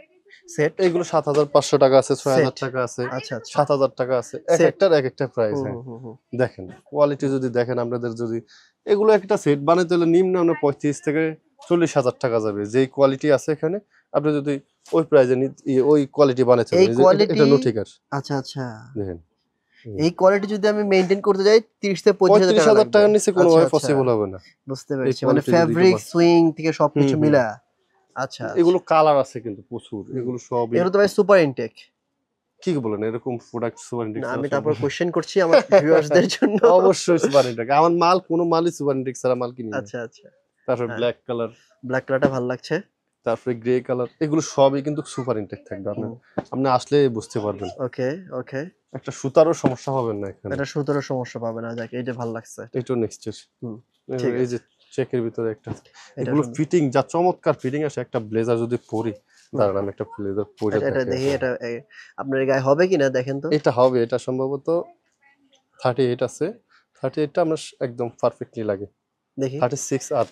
সেট? এগুলো 7500 টাকা আছে, 6000 সেট। টাকা আছে, আচ্ছা, আচ্ছা। 7000 টাকা আছে। সেট। একেকটার একেকটা প্রাইস। হুম, হ্যাঁ, হুম, হুম, হুম। দেখেন কোয়ালিটি যদি দেখেন আপনাদের, যদি এগুলো একটা সেট বানাইতে হলে নিম্ন 35 থেকে 40,000 টাকা যাবে। যেই কোয়ালিটি আছে এখানে, আপনি যদি ওই প্রাইজে ওই কোয়ালিটি বানাইতে এই হবে, এই যে কোয়ালিটি এটা নোটিকার আচ্ছা, আচ্ছা। দেখেন। হুম। এই কোয়ালিটি যদি আমি মেইনটেইন করতে যাই 30 থেকে 35,000 টাকা 35,000 লাগবে। টাকার নিচে আচ্ছা, কোনোভাবে আচ্ছা। পসিবল হবে না। বুঝতে এই পেরেছি। মানে কোয়ালিটি যদি একটু ফেব্রিক, সুইং থেকে হুম, সবকিছু হুম। মিলা। আচ্ছা, আচ্ছা। এগুলো কালার আছে কিন্তু প্রচুর। হুম। এগুলো সবই এগুলো তো ভাই সুপার ইনটেক। কি বলেন, এরকম প্রোডাক্ট সুপার না ইনটেক্স আমি ছাড়া তারপর সম্ভব না। কোয়েশ্চেন করছি আমার ভিউয়ার্সদের জন্য। অবশ্যই সুপার ইনটেক্স। আমার মাল কোনো মালই সুপার ইনটেক্স ছাড়া মাল কিনি না। আচ্ছা, আচ্ছা। তারপরে হ্যাঁ, ব্ল্যাক কালার, ব্লাক কালারটা ভাল লাগছে। তারপরে গ্রে কালার, এগুলো সবই কিন্তু সুপার ইনটেক থাকবে। হুম। আপনি আসলে বুঝতে পারবেন। ওকে, ওকে। একটা সুতারও সমস্যা পাবেন না এখানে। এটা সুতোরও সমস্যা পাবে না। যাক এইটা ভাল লাগছে। এটাও নেক্সট এর। হুম, ঠিক এই আছে। যে চেকের ভিতরে একটা, এটা এগুলো সুন্দর। ফিটিং যা চমৎকার ফিটিং আসে। একটা ব্লেজার যদি পরি, হুম। দাঁড়ান আমি একটা ব্লেজার পরে এটা দেখে। দেখি এটা আপনার গায়ে হবে কিনা দেখেন তো। এটা হবে, এটা সম্ভবত 38 আছে। 38 টা আমার একদম পারফেক্টলি লাগে। দেখি।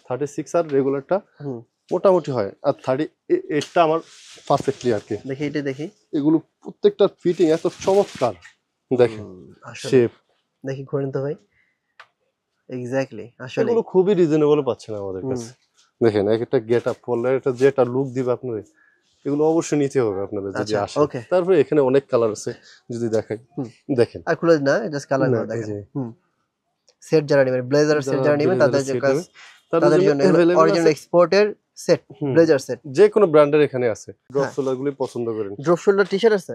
36 আর রেগুলারটা হুম, মোটামুটি হয়। আর 38 টা আমার পারফেক্টলি আর কি। দেখি এটা দেখি। এগুলো প্রত্যেকটার ফিটিং এত চমৎকার দেখেন, আসলে শেপ। দেখি ঘোরেন তো ভাই। এক্সাক্টলি আসলেই। এগুলো খুবই রিজনেবল পাচ্ছেন আমাদের হুম, কাছে। দেখেন একটা গেট আপ করলে এটা যেটা লুক দিবে আপনাদের, এগুলো অবশ্যই নিতে হবে আপনাদের যদি আচ্ছা আসেন। ওকে। তারপরে এখানে অনেক কালার আছে, যদি দেখাই হুম। দেখেন। আর খুলে না জাস্ট না কালারগুলো এই দেখেন। যে হুম। সেট যারা নেবেন, ব্লেজার সেট যারা যারা নেবেন ব্লেজারের সেট নেবে তাদের তাদের জন্য জন্য এগুলো অ্যাভেলেবেল অরিজিনাল আছে। এক্সপোর্টের সেট, হুম, ব্লেজার সেট। যে কোনো ব্র্যান্ডের এখানে আছে। ড্রপ হ্যাঁ। সোলারগুলি পছন্দ করেন। ড্রপ শোল্ডার টি-শার্ট আছে?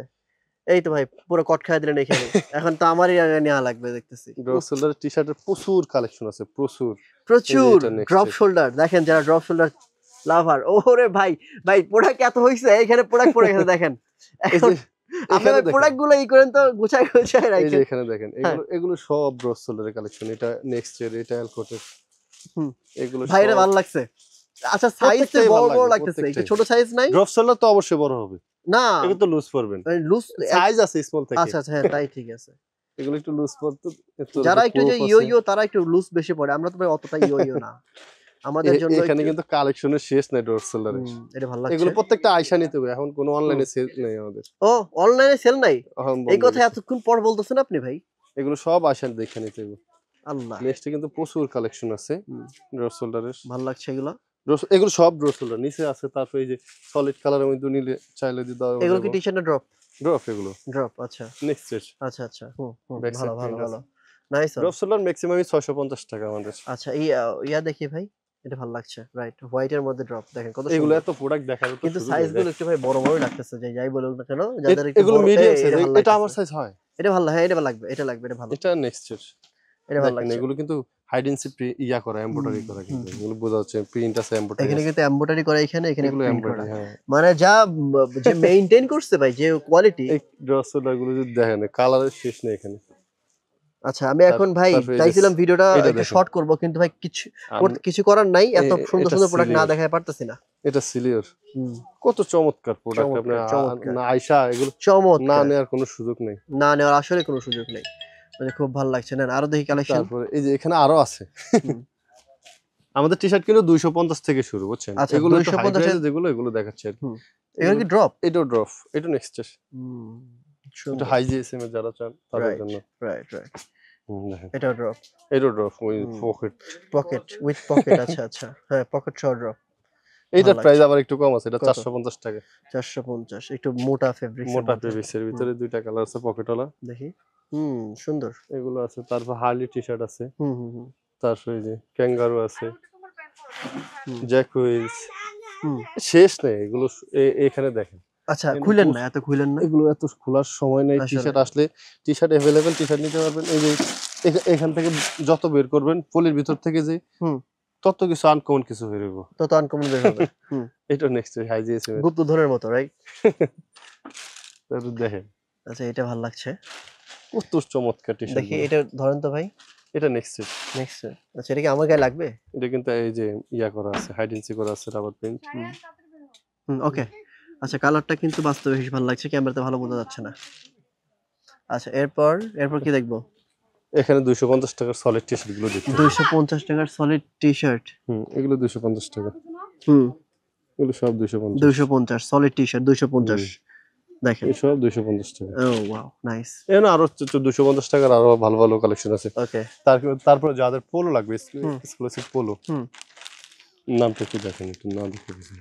এই তো ভাই পুরো কট খাইয়া দিলেন এখানে। এখন তো আমারই আগে নেওয়া লাগবে দেখতেছি। ড্রপ উফ! সোলারের টি-শার্টের প্রচুর কালেকশন আছে, প্রচুর। এই যে প্রচুর এটা নেক্সট ড্রপ এর। শোল্ডার দেখেন যারা ড্রপ শোল্ডার লাভার। ওরে ভাই, ভাই প্রোডাক্ট এত হইছে এখানে প্রোডাক্ট পড়ে গেছে দেখেন। এই এখন যে আপনি এখানে ভাই দেখেন, প্রোডাক্ট গুলো করেন তো গুছায় গুছায় এই যে রাখেন। এখানে দেখেন, হ্যাঁ। এগুলো সব ড্রপ সোলারের কালেকশন। এটা নেক্সট এর, এটা এলকোটের, হুম। এগুলো ভাই এটা সব ভালো লাগছে। আচ্ছা সাইজ তো প্রত্যেকটাই বড় ভালো বড় লাগবে, লাগতেছে। একটু প্রত্যেকটাই। ছোট সাইজ নাই? ড্রপ সোলার তো অবশ্যই বড় হবে। না এগুলো তো লুজ পড়বেন। লুজ সাইজ আছে স্মল থেকে। আচ্ছা, আচ্ছা হ্যাঁ তাই ঠিক আছে। এগুলো একটু লুজ পড়তো, একটু যারা একটু যে প্রুফ আছে। তারা একটু লুজ বেশি পড়ে। আমরা তো ভাই অতটা ইয়ো না। আমাদের জন্য এখানে একটু কিন্তু কালেকশনের শেষ নাই ড্রপ সোলারের। এটা ভালো লাগছে। এগুলো প্রত্যেকটা আয়শা নিতে হবে। এখন কোনো হুম। অনলাইনে সেল নেই আমাদের। ও অনলাইনে সেল নাই? এখন এই বন্ধ কথা গেছে। এতক্ষণ পর বলতেছেন আপনি ভাই? এগুলো সব আয়শা দেখে নিতে হবে। আল্লাহ! নেক্সটে কিন্তু প্রচুর কালেকশন আছে হুম, ড্রপ সোল্ডারের। ভাল লাগছে এগুলো। এগুলো সব ড্রপ শোল্ডার নিচে আছে, তারপর এই যে সলিড কালারের মধ্যে নিলে চাইলে দিতে হবে। এগুলো কি টি-শার্ট না ড্রপ? ড্রপ এগুলো ড্রপ, আচ্ছা নেক্সট সেট আচ্ছা আচ্ছা। ব্যাক ভালো সাইড ভালো প্রিন্ট ভালো, আছে। নাইস। ড্রপ শোল্ডার ম্যাক্সিমাম 650 টাকা আমাদের। আচ্ছা এই ইয়া দেখি ভাই, এটা ভালো লাগছে, রাইট, হোয়াইট এর মধ্যে ড্রপ দেখেন কত এগুলো সুন্দর। এত প্রোডাক্ট দেখার তো কিন্তু শুরু সাইজ হয়ে গুলো যায়। একটু ভাই বড় বড় লাগতেছে, যে যাই বলুক না কেন, যাদের একটু এগুলো বড় মিডিয়াম সাইজ, এটা ভালো এটা আমার লাগতেছে। সাইজ হয়। এটা ভালো, হ্যাঁ এটা ভালো লাগবে, এটা লাগবে, এটা ভালো, এটা নেক্সট সেট এটা ভালো দেখেন, লাগছে। এগুলো কিন্তু হাইডেন্সি ইয়া করা, এমব্রয়ডারি করা, কিন্তু এগুলো বোঝা যাচ্ছে প্রিন্ট আছে, এমব্রয়ডারি এখানে আছে। কিন্তু এমব্রয়ডারি করা, এখানে এগুলো প্রিন্ট করা, এমব্রয়ডারি, হ্যাঁ। মানে যা যে মেইনটেইন করছে ভাই, যে কোয়ালিটি। এই ড্রপ শোল্ডার গুলো যদি দেখেন, কালারের শেষ নেই এখানে। আচ্ছা আমি এখন ভাই তারপরে এই যে চাইছিলাম ভিডিওটা এটা একটু দেখেন। শর্ট করব, কিন্তু ভাই কিছু আম- কিছু করার নাই, এত সুন্দর এটা সুন্দর প্রোডাক্ট না সিলিয়র, দেখায় পারতেছি না। এটা সিলিয়র, হুম, কত চমৎকার প্রোডাক্ট। আপনি চমৎকার চমৎকার না আয়শা এগুলো না চমৎকার, নেওয়ার কোনো সুযোগ নেই। না নেওয়ার আসলে কোনো সুযোগ নেই, মানে খুব ভালো লাগছে। না আরো দেখি কালেকশন। তারপরে এই যে এখানে আরো আছে। আমাদের টি শার্ট কিন্তু 250 থেকে শুরু, বুঝছেন? আচ্ছা, এগুলো একটু 250 হাই প্রাইস, যেগুলো এগুলো দেখাচ্ছে আর কি। এগুলো কি ড্রপ? এটাও ড্রপ, এটা নেক্সট এটা সুন্দর, হাই জিএসএম এর যারা চান তাদের রাইট জন্য। রাইট রাইট, দেখেন এটা ড্রপ, এটাও ড্রপ, ওই পকেট। পকেট উইথ পকেট, আচ্ছা আচ্ছা, হ্যাঁ পকেট সহ ড্রপ। এইটার ভালো প্রাইস লাগছে। আবার একটু কম আছে, এটা কত? 450 টাকা। 450, একটু মোটা ফেব্রিক্স, মোটা ফেব্রিক্সের ভিতরে দুইটা কালার আছে, পকেটওয়ালা। দেখি, সুন্দর। এগুলো আছে, তারপর হার্লি টি শার্ট আছে, হুম হুম হুম তারপর এই যে ক্যাঙ্গারু আছে, হুম, জ্যাক হুইলস, হুম। শেষ নেই এগুলো। এখানে দেখেন, আচ্ছা খুলেন না, এত খুলেন না এগুলো এত খোলার সময় নেই। টি আসলে। শার্ট আসলে T shirt available, T shirt নিতে পারবেন। এই যে এখান থেকে যত বের করবেন পলির ভিতর থেকে, যে হুম, তত কিছু আনকমন কিছু বের হইব। তত আনকমন বের হবে। এটা নেক্সট হাই জিএসএম এর। গুপ্তধনের মতো, রাইট? তারপর দেখেন আচ্ছা এটা ভালো লাগছে, কত চমৎকার টি শার্ট। দেখি এটা ধরেন তো ভাই, এটা নেক্সট নেক্সট। আচ্ছা এটা কি আমার গায়ে লাগবে? এটা কিন্তু এই যে ইয়া করা আছে, হাইডেন্সি করা আছে, রাবার প্রিন্ট। ওকে। আচ্ছা কালারটা কিন্তু বাস্তবে বেশ ভালো লাগছে, ক্যামেরাতে ভালো বোঝা যাচ্ছে না। আচ্ছা এরপর এরপর কি দেখবো? এখানে 250 টাকার সলিড টি শার্ট গুলো দেখুন। 250 টাকার সলিড টি শার্ট। এগুলো 250 টাকা। হুম, এগুলো সব 250। 250 সলিড টি শার্ট 250, দেখেন। এই সব 250 টাকা। ও ওয়াও, নাইস। এখানে আরো 250 টাকার আরো ভালো ভালো কালেকশন আছে। ওকে। তারপরে যাদের পোলো লাগবে, হুম। এক্সক্লুসিভ পোলো, হুম। নামটা কি দেখেন, একটু না দেখে বুঝুন।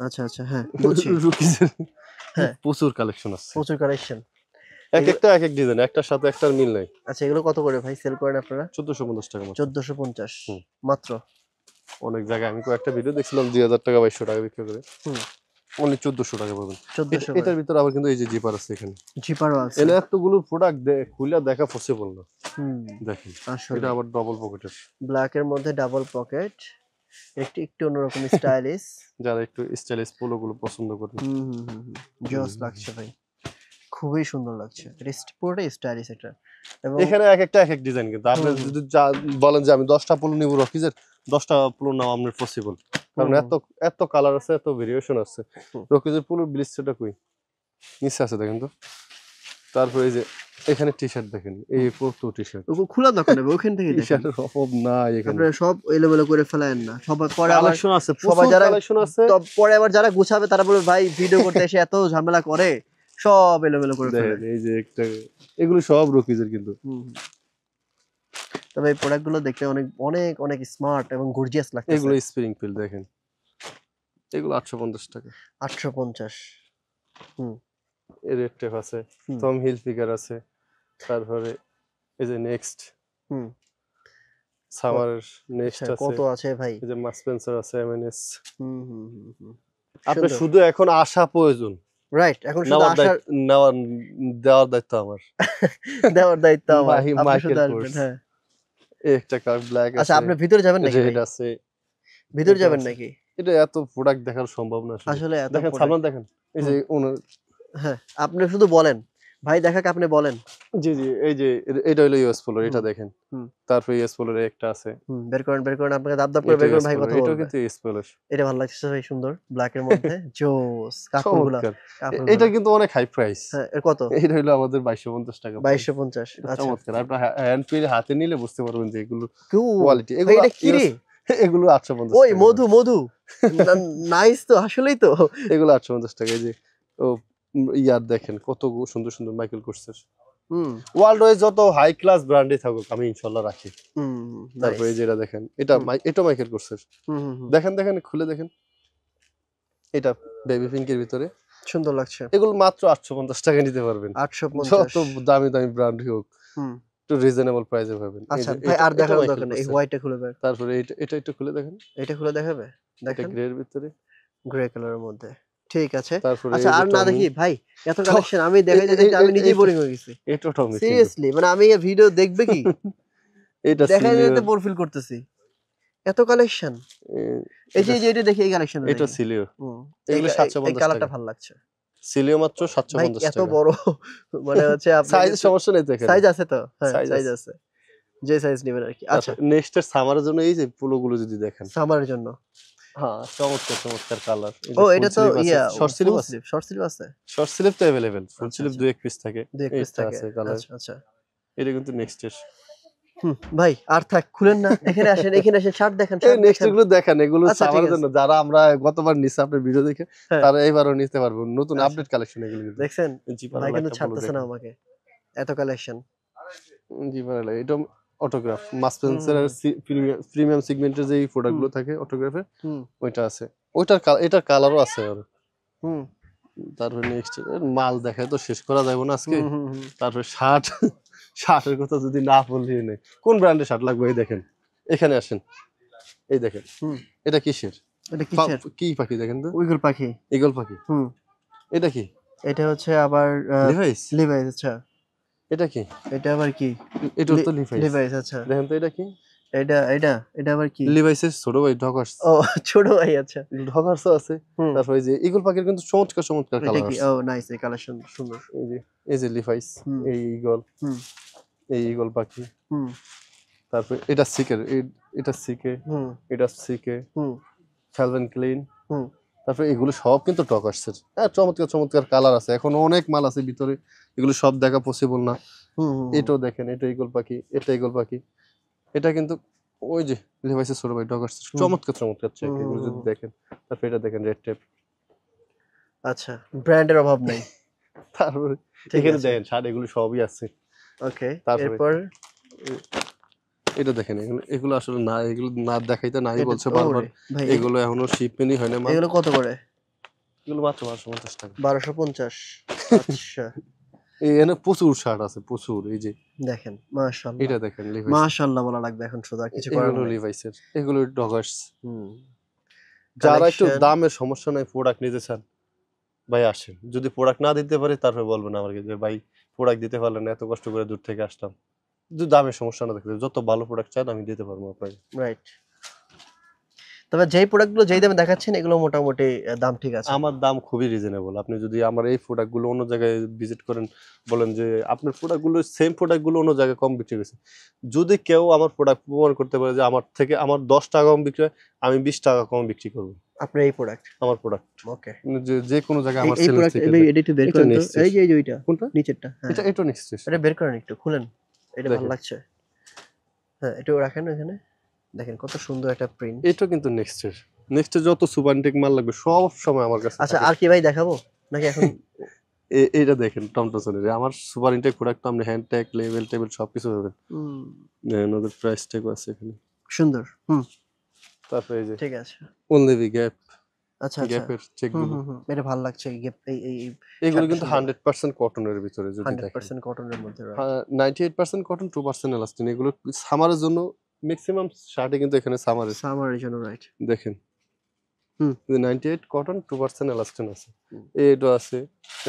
আচ্ছা আচ্ছা, হ্যাঁ বুঝছি। রুকিজের হ্যাঁ। প্রচুর কালেকশন আছে, প্রচুর কালেকশন। এক একটা এক এক ডিজাইন, একটার সাথে একটার মিল নাই। আচ্ছা এগুলো কত করে ভাই সেল করেন আপনারা? 1450 টাকা মাত্র। 1450 হুম। মাত্র? অনেক জায়গায় আমি কয়েকটা ভিডিও দেখছিলাম 2000 টাকা 2200 টাকা বিক্রি করে, হুম। অনলি 1400 টাকা পাবেন। 1400 এটার ভিতরে আবার কিন্তু এই যে জিপার আছে এখানে। জিপারও আছে। এনে এতগুলো প্রোডাক্ট খুলে দেখা পসিবল না। হুম, দেখেন আসলে এটা আবার ডাবল পকেটের, ব্ল্যাক এর মধ্যে ডাবল পকেট, একটু অন্যরকম স্টাইলিশ। যারা একটু স্টাইলিশ পোলো গুলো পছন্দ করেন। জোস লাগছে ভাই, খুবই সুন্দর লাগছে, এটা পুরোটাই স্টাইলিশ এটা। এবং এখানে এক একটা এক এক ডিজাইন, কিন্তু আপনি যদি বলেন যে আমি 10টা পোলো নিব রকিজের, 10টা পোলো নাও আপনার পসিবল, কারণ এত এত কালার আছে, এত ভেরিয়েশন আছে। রকিজের পোলো ব্লিস্টারটা কই নিচে আছে দেখেন তো। তারপরে এই যে এখানে টি শার্ট দেখেন, এই কত টি শার্ট, খোলা দোকান হবে ওখান থেকে টি দেখেন, শার্টের অভাব নাই এখানে। আপনারা সব এলোমেলো করে ফেলেন না, সবাই পরে আবার কালেকশন আছে, সবাই প্রচুর যারা কালেকশন আছে। তো পরে আবার যারা গুছাবে তারা বলবে ভাই ভিডিও করতে এসে এত ঝামেলা করে, সব এলোমেলো করে ফেলে। দেখেন এই যে একটা, এগুলো সব রকিজের কিন্তু। তবে এই প্রোডাক্ট গুলো দেখতে অনেক অনেক অনেক স্মার্ট এবং গর্জিয়াস লাগছে। এগুলো স্প্রিং ফিল দেখেন, এগুলো 850 টাকা। 850। এর রেড টেপ আছে, টম হিল ফিগার আছে, তারপরে এই যে নেক্সট সামার নেক্সট আছে, কত আছে ভাই, এই যে মার্ক স্পেন্সার আছে, এমএনএস। আপনি আপনি শুধু এখন আসা প্রয়োজন, রাইট, এখন শুধু আসার নেওয়ার দেওয়ার দায়িত্ব আমার, দেওয়ার দায়িত্ব আমার, আপনি মাইকেল শুধু আসবেন। কোর্স। হ্যাঁ একটা কার ব্ল্যাক আছে। আচ্ছা আপনি ভিতরে যাবেন নাকি ভাই? এটা আছে, ভিতরে যাবেন নাকি? এটা এত প্রোডাক্ট দেখার সম্ভব না আসলে এত দেখেন সালমান, দেখেন এই যে হ্যাঁ আপনি শুধু বলেন ভাই, দেখাক আপনি বলেন। জি জি, এই যে এটা হলো ইউএস পোলো, এটা দেখেন। তারপর ইউএস পোলোর একটা আছে, বের করেন বের করেন, আপনাকে দাব দাব করে বের করেন ভাই, কথা এটা বলবেন। কিন্তু ইউএস পোলো, এটা ভালো লাগছে ভাই, সুন্দর ব্ল্যাক এর মধ্যে, জোস কাপড়গুলো। এটা কিন্তু অনেক হাই প্রাইস। হ্যাঁ এর কত? এটা হলো আমাদের 2250 টাকা। 2250। আচ্ছা চমৎকার, আপনি হ্যান্ড পেয়ে হাতে নিলে বুঝতে পারবেন যে এগুলো কোয়ালিটি। এটা কি রে? এগুলো 850 ওই টাকা। মধু মধু নাইস তো, আসলেই তো। এগুলো 850 টাকা। এই যে ও ইয়ার দেখেন কত সুন্দর সুন্দর মাইকেল কোর্সের। ওয়ার্ল্ড ওয়াইজ যত হাই ক্লাস ব্র্যান্ডে থাকুক আমি ইনশাআল্লাহ রাখি। তারপরে এই যেটা দেখেন, এটা এটা মাইকেল কোর্সের। দেখেন দেখেন, খুলে দেখেন, এটা বেবি পিঙ্কের ভিতরে সুন্দর লাগছে। এগুলো মাত্র 850 টাকা নিতে পারবেন। 850 যত দামি দামি ব্র্যান্ড হোক একটু রিজনেবল প্রাইসে পাবেন। আচ্ছা ভাই, আর দেখানোর দরকার নেই, এই হোয়াইটটা খুলে বের। তারপরে এটা একটু খুলে দেখেন, এটা খুলে দেখাবে, এটা দেখেন গ্রে এর ভিতরে, গ্রে কালারের মধ্যে। ঠিক আছে, তারপরে আচ্ছা এই যে আর না টমি। দেখি ভাই, এত কালেকশন আমি দেখাইতে দেখতে আমি নিজেই বোরিং হয়ে গেছি এটা টমি সিরিয়াসলি। মানে আমি এই ভিডিও দেখবে কি এটা দেখাইতে সিলিও, দেখতে বোর ফিল করতেছি, এত কালেকশন। এই যে এটা দেখি, এই কালেকশন এটা সিলিও, এই এগুলো 750 টাকা। কালারটা ভালো লাগছে সিলিও মাত্র ভাই, 750 এত টাকা। বড় মানে হচ্ছে আপনার সাইজ সমস্যা নেই দেখেন, সাইজ আছে তো? হ্যাঁ সাইজ সাইজ আছে, যে সাইজ নেবেন আর কি। আচ্ছা নেক্সট এর সামারের জন্য এই যে পোলোগুলো যদি দেখেন, সামারের জন্য, হ্যাঁ চমৎকার চমৎকার কালার। ও এটা তো ইয়া শর্ট স্লিভ আছে, শর্ট স্লিভ আছে, শর্ট স্লিভ তো अवेलेबल, ফুল আচ্ছা, স্লিভ আচ্ছা। দুই এক পিস থাকে, দুই এক পিস এইটা থাকে। আছে কালার। আচ্ছা আচ্ছা, এটা কিন্তু নেক্সট এর। ভাই আর থাক, খুলেন না, এখানে আসেন, এখানে আসেন, শার্ট দেখেন, এই শার্ট নেক্সট দেখেন। গুলো দেখেন, এগুলো আচ্ছা, ঠিক সামারের আছে। জন্য যারা আমরা গতবার নিছি আপনার ভিডিও দেখে, হ্যাঁ। তারা এবারও নিতে পারবো, নতুন আচ্ছা। আপডেট কালেকশন এগুলো কিন্তু। দেখছেন জিপার ভাই ওয়ালা কিন্তু একটা পোলো ছাড়তেছে না দেখেন, আমাকে, এত কালেকশন। জিপার ওয়ালা এটা অটোগ্রাফ, মাসপেন্সার আর প্রিমিয়াম সেগমেন্টের যে প্রোডাক্ট গুলো থাকে অটোগ্রাফের, ওইটা আছে, ওইটার এটার কালারও আছে আর। তারপরে নেক্সট মাল দেখায় তো শেষ করা যাবে না আজকে। তারপরে শার্ট, শার্টের কথা যদি না বললেই নেই, কোন ব্র্যান্ডের শার্ট লাগবে এই দেখেন, এখানে আসেন, এই দেখেন, এটা কিসের, এটা কিসের? কি পাখি দেখেন তো, উইগল পাখি। ঈগল পাখি। এটা কি? এটা হচ্ছে আবার লিভাইস। লিভাইস, আচ্ছা। এটা কি? এটা আবার কি? এটা তো লিভাইস। লিভাইস, আচ্ছা। দেখেন তো এটা কি? এটা আবার কি? লিভাইসের ছোট ভাই ডকার্স। ও ছোট ভাই, আচ্ছা। ডকার্সও আছে। তারপর এই যে ঈগল পাখির কিন্তু চমৎকার চমৎকার এটা কালার কি? আছে। ও নাইস, এই কালেকশন সুন্দর। এই যে লিভাইস, এই ঈগল, এই ঈগল পাখি। তারপর এটা সিকের, এটা সিকে, এটা সিকে, ক্যালভিন ক্লিন। তারপরে এগুলো সব কিন্তু ডকার্সের। হ্যাঁ চমৎকার চমৎকার কালার আছে, এখন অনেক মাল আছে ভিতরে, এগুলো সব দেখা পসিবল না। এটাও দেখেন, এটা ঈগল পাখি, এটা ঈগল পাখি, এটা কিন্তু ওই যে লিভাইসের ছোট ভাই ডকার্স, চমৎকার চমৎকার চেক, এগুলো যদি দেখেন। তারপর এটা দেখেন রেড টেপ। আচ্ছা, ব্র্যান্ডের অভাব নাই। তারপরে এখানে দেখেন শার্ট, এগুলো সবই আছে। ওকে, তারপরে এরপর এটা দেখেন, এগুলো আসলে না, এগুলো না দেখাইতে নাই বলছে বারবার, ভাই এগুলো এখনো শিপমেন্টই হয় না। এগুলো কত করে? এগুলো মাত্র 1250 টাকা। 1250। আচ্ছা, এখানে প্রচুর শার্ট আছে, প্রচুর। এই যে দেখেন মাশাআল্লাহ, এটা দেখেন লিভাইস, মাশাআল্লাহ বলা লাগবে এখন, শুধু আর কিছু করার এগুলো নেই। লিভাইসের, এগুলো ডগার্স। যারা একটু দামের সমস্যা নাই, প্রোডাক্ট নিতে চান ভাই আসেন, যদি প্রোডাক্ট না দিতে পারি তারপরে বলবেন আমাকে যে ভাই প্রোডাক্ট দিতে পারলেন না, এত কষ্ট করে দূর থেকে আসলাম। যদি দামের সমস্যা না থাকে, যত ভালো প্রোডাক্ট চান আমি দিতে পারবো আপনাকে। রাইট। তবে যেই প্রোডাক্টগুলো যেই দামে দেখাচ্ছেন এগুলো মোটামুটি দাম ঠিক আছে। আমার দাম খুবই রিজনেবল। আপনি যদি আমার এই প্রোডাক্টগুলো অন্য জায়গায় ভিজিট করেন, বলেন যে আপনার প্রোডাক্টগুলো সেম প্রোডাক্টগুলো অন্য জায়গায় কম বিক্রি হয়েছে, যদি কেউ আমার প্রোডাক্ট প্রমাণ করতে পারে যে আমার থেকে আমার 10 টাকা কম বিক্রি হয়, আমি 20 টাকা কম বিক্রি করব। আপনার এই প্রোডাক্ট, আমার প্রোডাক্ট ওকে, যে কোনো জায়গায় আমার এই সেল প্রোডাক্ট থেকে এটা একটু বের করেন তো, এই যে ওইটা কোনটা, নিচেরটা, হ্যাঁ এটা নেক্সট এটা বের করেন, একটু খুলেন, এটা ভালো লাগছে। হ্যাঁ একটু রাখেন ওখানে, দেখেন কত সুন্দর একটা প্রিন্ট। এটা কিন্তু নেক্সট যত সুপারটেক মাল লাগবে সব সময় আমার কাছে। আচ্ছা আর কি ভাই দেখাবো নাকি এখন? এইটা দেখেন টমটসনের, আমার সুপার ইনটেক প্রোডাক্ট, আপনি হ্যান্ড ট্যাগ, লেভেল টেবিল সবকিছু পাবেন। ওদের প্রাইস ট্যাগও আছে এখানে, সুন্দর। তারপরে এই যে ঠিক আছে, ওনলি গ্যাপ, আচ্ছা গ্যাপের চেকগুলো, এটা ভালো লাগছে। এগুলো কিন্তু 100% কটনের ভিতরে, যদি দেখেন 100% কটনের মধ্যে, 98% কটন, 2% এলাস্টিন। এগুলো সামারের জন্য ম্যাক্সিমাম শার্টে কিন্তু এখানে সামারের জন্য, রাইট। দেখেন 98 কটন, 2% এলাস্টিন আছে, এটা আছে,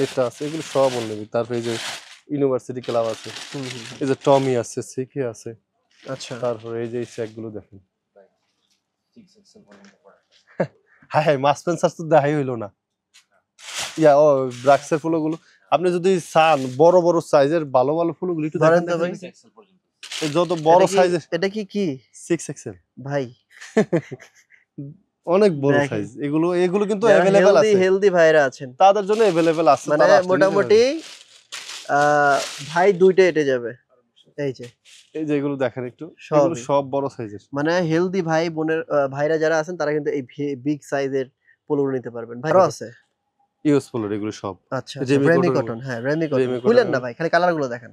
এটা আছে, এগুলো সব অনলি। তারপরে এই যে ইউনিভার্সিটি ক্লাব আছে, এই যে টমি আছে, সিকে আছে। আচ্ছা, তারপরে এই যে চেকগুলো দেখেন, হ্যাঁ মাসপেন্সার তো দেখাই হইলো না। ও ব্রাক্সের ফুলগুলো আপনি যদি চান বড় বড় সাইজের ভালো ভালো ফুলগুলো একটু দেখেন তো ভাই, যত বড় সাইজের। এটা কি 6XL ভাই? অনেক বড় সাইজ। এগুলো কিন্তু अवेलेबल আছে, হেলদি ভাইরা আছেন তাদের জন্য अवेलेबल আছে। মানে মোটামুটি ভাই দুইটা এটে যাবে। এই যে এগুলো দেখেন একটু, এগুলো সব বড় সাইজের, মানে হেলদি ভাই বোনের ভাইরা যারা আছেন তারা কিন্তু এই বিগ সাইজের পোলোগুলো নিতে পারবেন। ভাইরা আছে ইউজ পোলো, এগুলো সব। আচ্ছা রেমি কটন, হ্যাঁ রেমি কটন। খুলেন না ভাই, খালি কালারগুলো দেখেন।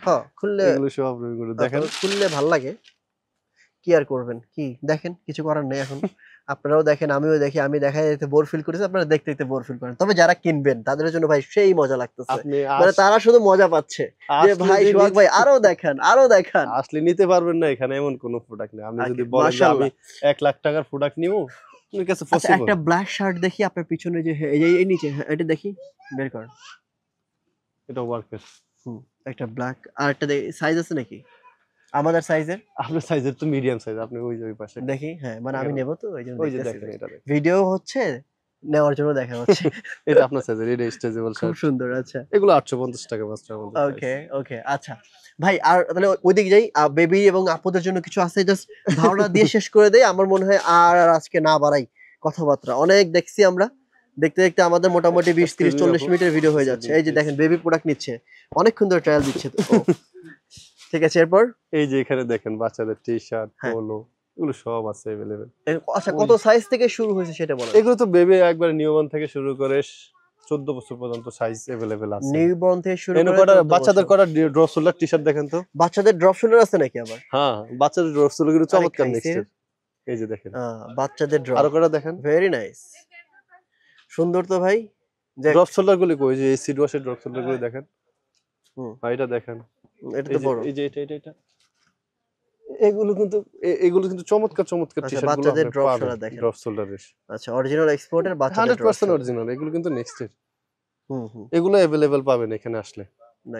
হ্যাঁ খুললে এগুলো সব রবিগুলো দেখেন। খুললে ভাল লাগে, কি আর করবেন, কি দেখেন কিছু করার নেই এখন। আপনারাও দেখেন, আমিও দেখি, আমি দেখায় যেতে বোর ফিল করেছি, আপনারা দেখতে দেখতে বোর ফিল করেন। তবে যারা কিনবেন তাদের জন্য ভাই সেই মজা লাগতেছে, আপনি মানে তারা শুধু মজা পাচ্ছে যে আসলে ভাই যে সোহাগ ভাই আরো দেখান আরো দেখান। আসলে নিতে পারবেন না, এখানে এমন কোনো প্রোডাক্ট নেই। আপনি যদি Okay, বলেন যে আমি মাশাআল্লাহ। 1 লাখ টাকার প্রোডাক্ট নিব, আপনার কাছে আচ্ছা পসিবল। একটা ব্ল্যাক শার্ট দেখি আপনার পিছনে, যে এই নিচে, হ্যাঁ, এটা দেখি, বের কর। এটা ওয়ার্কের। একটা ব্ল্যাক, আর একটা সাইজ আছে নাকি আমাদের সাইজের? আপনার সাইজের তো মিডিয়াম সাইজ, আপনি ওই যে ওই পাশে দেখি, হ্যাঁ মানে আমি নেব তো ওই জন্য ওই যে দেখতেছি। দেখেন, এটা দেখেন। ভিডিও হচ্ছে, নেওয়ার জন্য দেখা হচ্ছে। এটা আপনার সাইজের, এটা স্ট্রেচেবল খুব শার্ট। সুন্দর। আচ্ছা এগুলো 850 টাকা মাস্টার আমাদের প্রাইস। ওকে ওকে আচ্ছা ভাই, আর তাহলে ওইদিকে যাই, বেবি এবং আপুদের জন্য কিছু আছে, জাস্ট ধারণা দিয়ে শেষ করে দেই। আমার মনে হয় আর আজকে না বাড়াই কথাবার্তা, অনেক দেখছি আমরা, দেখতে দেখতে আমাদের মোটামুটি 20-30-40 মিনিটের ভিডিও হয়ে যাচ্ছে। এই যে দেখেন বেবি প্রোডাক্ট নিচ্ছে, অনেকক্ষণ ধরে ট্রায়াল দিচ্ছে তো। ও, ঠিক আছে এরপর এই যে এখানে দেখেন বাচ্চাদের টি-শার্ট, হ্যাঁ। পোলো, এগুলো সব আছে अवेलेबल। আচ্ছা কত সাইজ থেকে শুরু হয়েছে সেটা বলেন। এগুলো তো বেবি একবার নিউবর্ন থেকে শুরু করে 14 বছর পর্যন্ত সাইজ अवेलेबल আছে। নিউবর্ন থেকে শুরু এনে করে কটা 14 বাচ্চাদের বছর। কটা ড্রপ শোল্ডার টি-শার্ট দেখেন তো। বাচ্চাদের ড্রপ শোল্ডার আছে নাকি আবার? হ্যাঁ, বাচ্চাদের ড্রপ শোল্ডার গুলো চমৎকার খাইছে। নেক্সট। এই যে দেখেন, বাচ্চাদের ড্রপ, আরো কটা দেখেন। ভেরি নাইস, সুন্দর তো ভাই। ড্রপ শোল্ডার গুলো কই, যে এসিড ওয়াশের ড্রপ শোল্ডার গুলো দেখেন। আর এটা দেখেন, এটা এই তো যে বড়। এই যে এটা এগুলো কিন্তু চমৎকার চমৎকার আচ্ছা, টি-শার্ট গুলো বাচ্চাদের আপনি drop পাবেন shoulder দেখেন। ড্রপ শোল্ডারের। আচ্ছা অরিজিনাল এক্সপোর্টের বাচ্চাদের ড্রপ 100% অরিজিনাল, এগুলো কিন্তু নেক্সট এর। হুম এগুলো अवेलेबल পাবেন এখানে আসলে।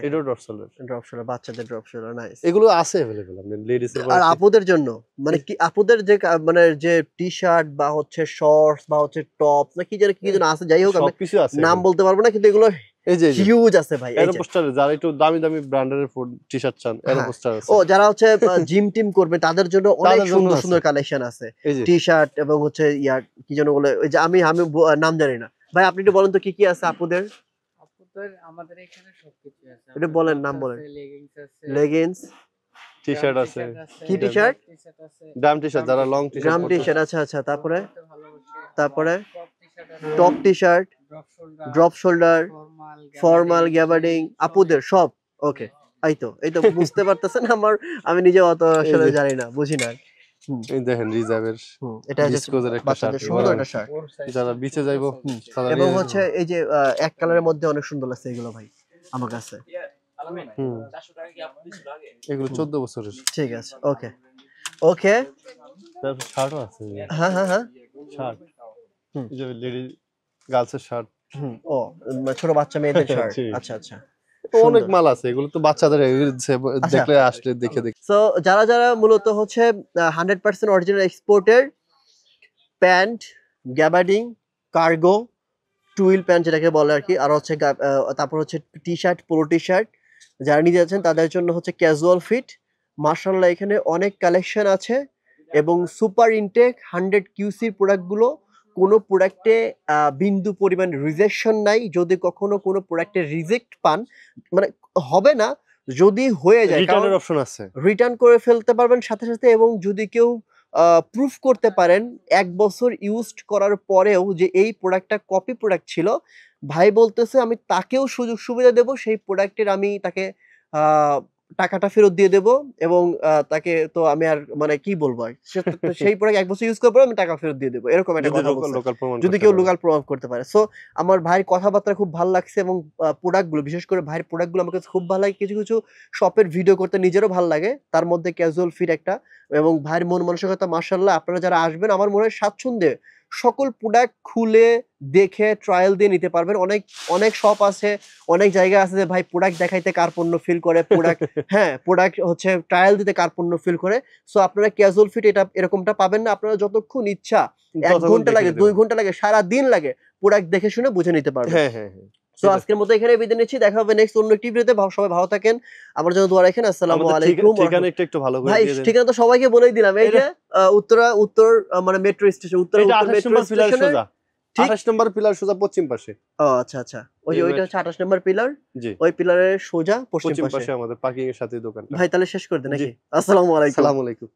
এটাও ড্রপ শোল্ডার। ড্রপ শোল্ডার, বাচ্চাদের ড্রপ শোল্ডার, নাইস। এগুলো আছে अवेलेबल আপনি লেডিস এর আর আপুদের জন্য মানে কি, আপুদের যে মানে যে টি শার্ট বা হচ্ছে শর্টস বা হচ্ছে টপ না কি যেন আছে, যাই হোক আমি সবকিছু আছে। নাম বলতে পারবো না, কিন্তু এগুলো এই যে হিউজ আছে ভাই। এই যে এরোপোস্টার, যারা একটু দামি দামি ব্র্যান্ডের টি-শার্ট চান, এরোপোস্টার আছে। ও যারা হচ্ছে জিম টিম করবে তাদের জন্য অনেক তাদের জন্য সুন্দর আছে। সুন্দর কালেকশন আছে, এই যে টি শার্ট এবং হচ্ছে ইয়ার কি যেন বলে, ওই যে আমি নাম জানি না ভাই, আপনি একটু বলেন তো কি কি আছে আপুদের। আপুদের আমাদের এখানে সবকিছু আছে। এটা বলেন, নাম বলেন। লেগিংস আছে, লেগিংস, টি-শার্ট আছে, কি টি শার্ট? টি-শার্ট আছে, ডাম টি-শার্ট, যারা লং গ্রাম টি-শার্ট টি পরতে শার্ট, আচ্ছা আচ্ছা, তারপরে ভালোবাসে। তারপরে টপ টি-শার্ট আছে, top T shirt, drop shoulder, drop shoulder, formal gabardine, আপুদের সব। ওকে, এই তো বুঝতে পারতেছেন আমি নিজে অত আসলে এই যে। জানি না, বুঝি না। এই দেখেন রিজার্ভের এটা হচ্ছে ডিসকোজের একটা বাচ্চাদের শার্ট, সুন্দর একটা শার্ট, যারা বিচে যাইবো তারা এবং নিয়ে হচ্ছে এই যে এক কালারের মধ্যে অনেক সুন্দর লাগছে এগুলো ভাই আমার কাছে। হুম। এগুলো 14 বছরের। ঠিক আছে, ওকে ওকে, তারপর শার্টও আছে, হ্যাঁ হ্যাঁ হ্যাঁ, শার্ট, হুম। এই যে লেডি গার্লসের শার্ট, ও ছোট বাচ্চা মেয়েদের শার্ট, জি। আচ্ছা আচ্ছা। তো অনেক মাল আছে, এগুলো তো বাচ্চাদের দেখলে আসলে দেখে সো যারা যারা মূলত হচ্ছে 100% অরিজিনাল এক্সপোর্টের pant, gabardine, cargo, twill pant যেটাকে বলে আর কি, আর হচ্ছে তারপর হচ্ছে T shirt, polo T shirt যারা নিতে যাচ্ছেন তাদের জন্য হচ্ছে ক্যাজুয়াল ফিট। মার্শাল্লাহ এখানে অনেক কালেকশন আছে এবং সুপার ইনটেক 100 কিউসির প্রোডাক্টগুলো, কোনো প্রোডাক্টে বিন্দু পরিমাণ রিজেকশন নাই। যদি কখনো কোনো প্রোডাক্টে রিজেক্ট পান, মানে হবে না, যদি হয়ে যায় রিটার্নের অপশন আছে। রিটার্ন করে ফেলতে পারবেন সাথে সাথে। এবং যদি কেউ প্রুফ করতে পারেন 1 বছর ইউজড করার পরেও যে এই প্রোডাক্টটা কপি প্রোডাক্ট ছিল, ভাই বলতেছে আমি তাকেও সুযোগ সুবিধা দেব, সেই প্রোডাক্টের আমি তাকে টাকাটা ফেরত দিয়ে দেব। এবং তাকে তো আমি আর মানে কি বলবো, সেই প্রোডাক্ট 1 বছর ইউজ করার পর আমি টাকা ফেরত দিয়ে দেবো, এরকম একটা কথা বলছে, লোকাল প্রমাণ যদি কেউ লোকাল প্রমাণ করতে পারে। সো আমার ভাইয়ের কথাবার্তা খুব ভালো লাগছে এবং প্রোডাক্টগুলো, বিশেষ করে ভাইয়ের প্রোডাক্টগুলো আমার কাছে খুব ভালো লাগে। কিছু কিছু শপের ভিডিও করতে নিজেরও ভালো লাগে, তার মধ্যে ক্যাজুয়াল ফিট একটা, এবং ভাইয়ের মন মানসিকতা মাশাআল্লাহ। আপনারা যারা আসবেন আমার মনে হয় স্বাচ্ছন্দ্যে সকল প্রোডাক্ট খুলে দেখে ট্রায়াল দিয়ে নিতে পারবেন। অনেক অনেক শপ আছে, অনেক জায়গা আছে যে ভাই প্রোডাক্ট দেখাইতে কার্পণ্য ফিল করে, প্রোডাক্ট হ্যাঁ প্রোডাক্ট হচ্ছে ট্রায়াল দিতে কার্পণ্য ফিল করে। সো আপনারা ক্যাজুয়াল ফিট এরকমটা পাবেন না। আপনারা যতক্ষণ ইচ্ছা 1 ঘন্টা লাগে, 2 ঘন্টা লাগে, সারা দিন লাগে, প্রোডাক্ট দেখে শুনে বুঝে নিতে পারবেন। হ্যাঁ হ্যাঁ হ্যাঁ। সো আজকের মতো এখানে বিদায় নিচ্ছি, দেখা হবে নেক্সট অন্য একটি ভিডিওতে। সবাই ভালো থাকেন, আমার জন্য দোয়া রাখেন। আসসালামু আলাইকুম। ঠিকানা একটু ভালো করে ভাই দিয়ে দেন। ঠিকানা তো সবাইকে বলেই দিলাম, এই যে উত্তর মানে মেট্রো স্টেশন, উত্তর মেট্রো স্টেশনে 28 নম্বর পিলার সোজা পশ্চিম পাশে। ও আচ্ছা আচ্ছা, ওই যে ওইটা হচ্ছে 28 নম্বর পিলার, জি, ওই পিলারের সোজা পশ্চিম পশ্চিম পাশে। পাশে আমাদের পার্কিং এর সাথে দোকানটা। ভাই তাহলে শেষ করে দেন নাকি? আসসালামু আলাইকুম। আসসালামু আলাইকুম।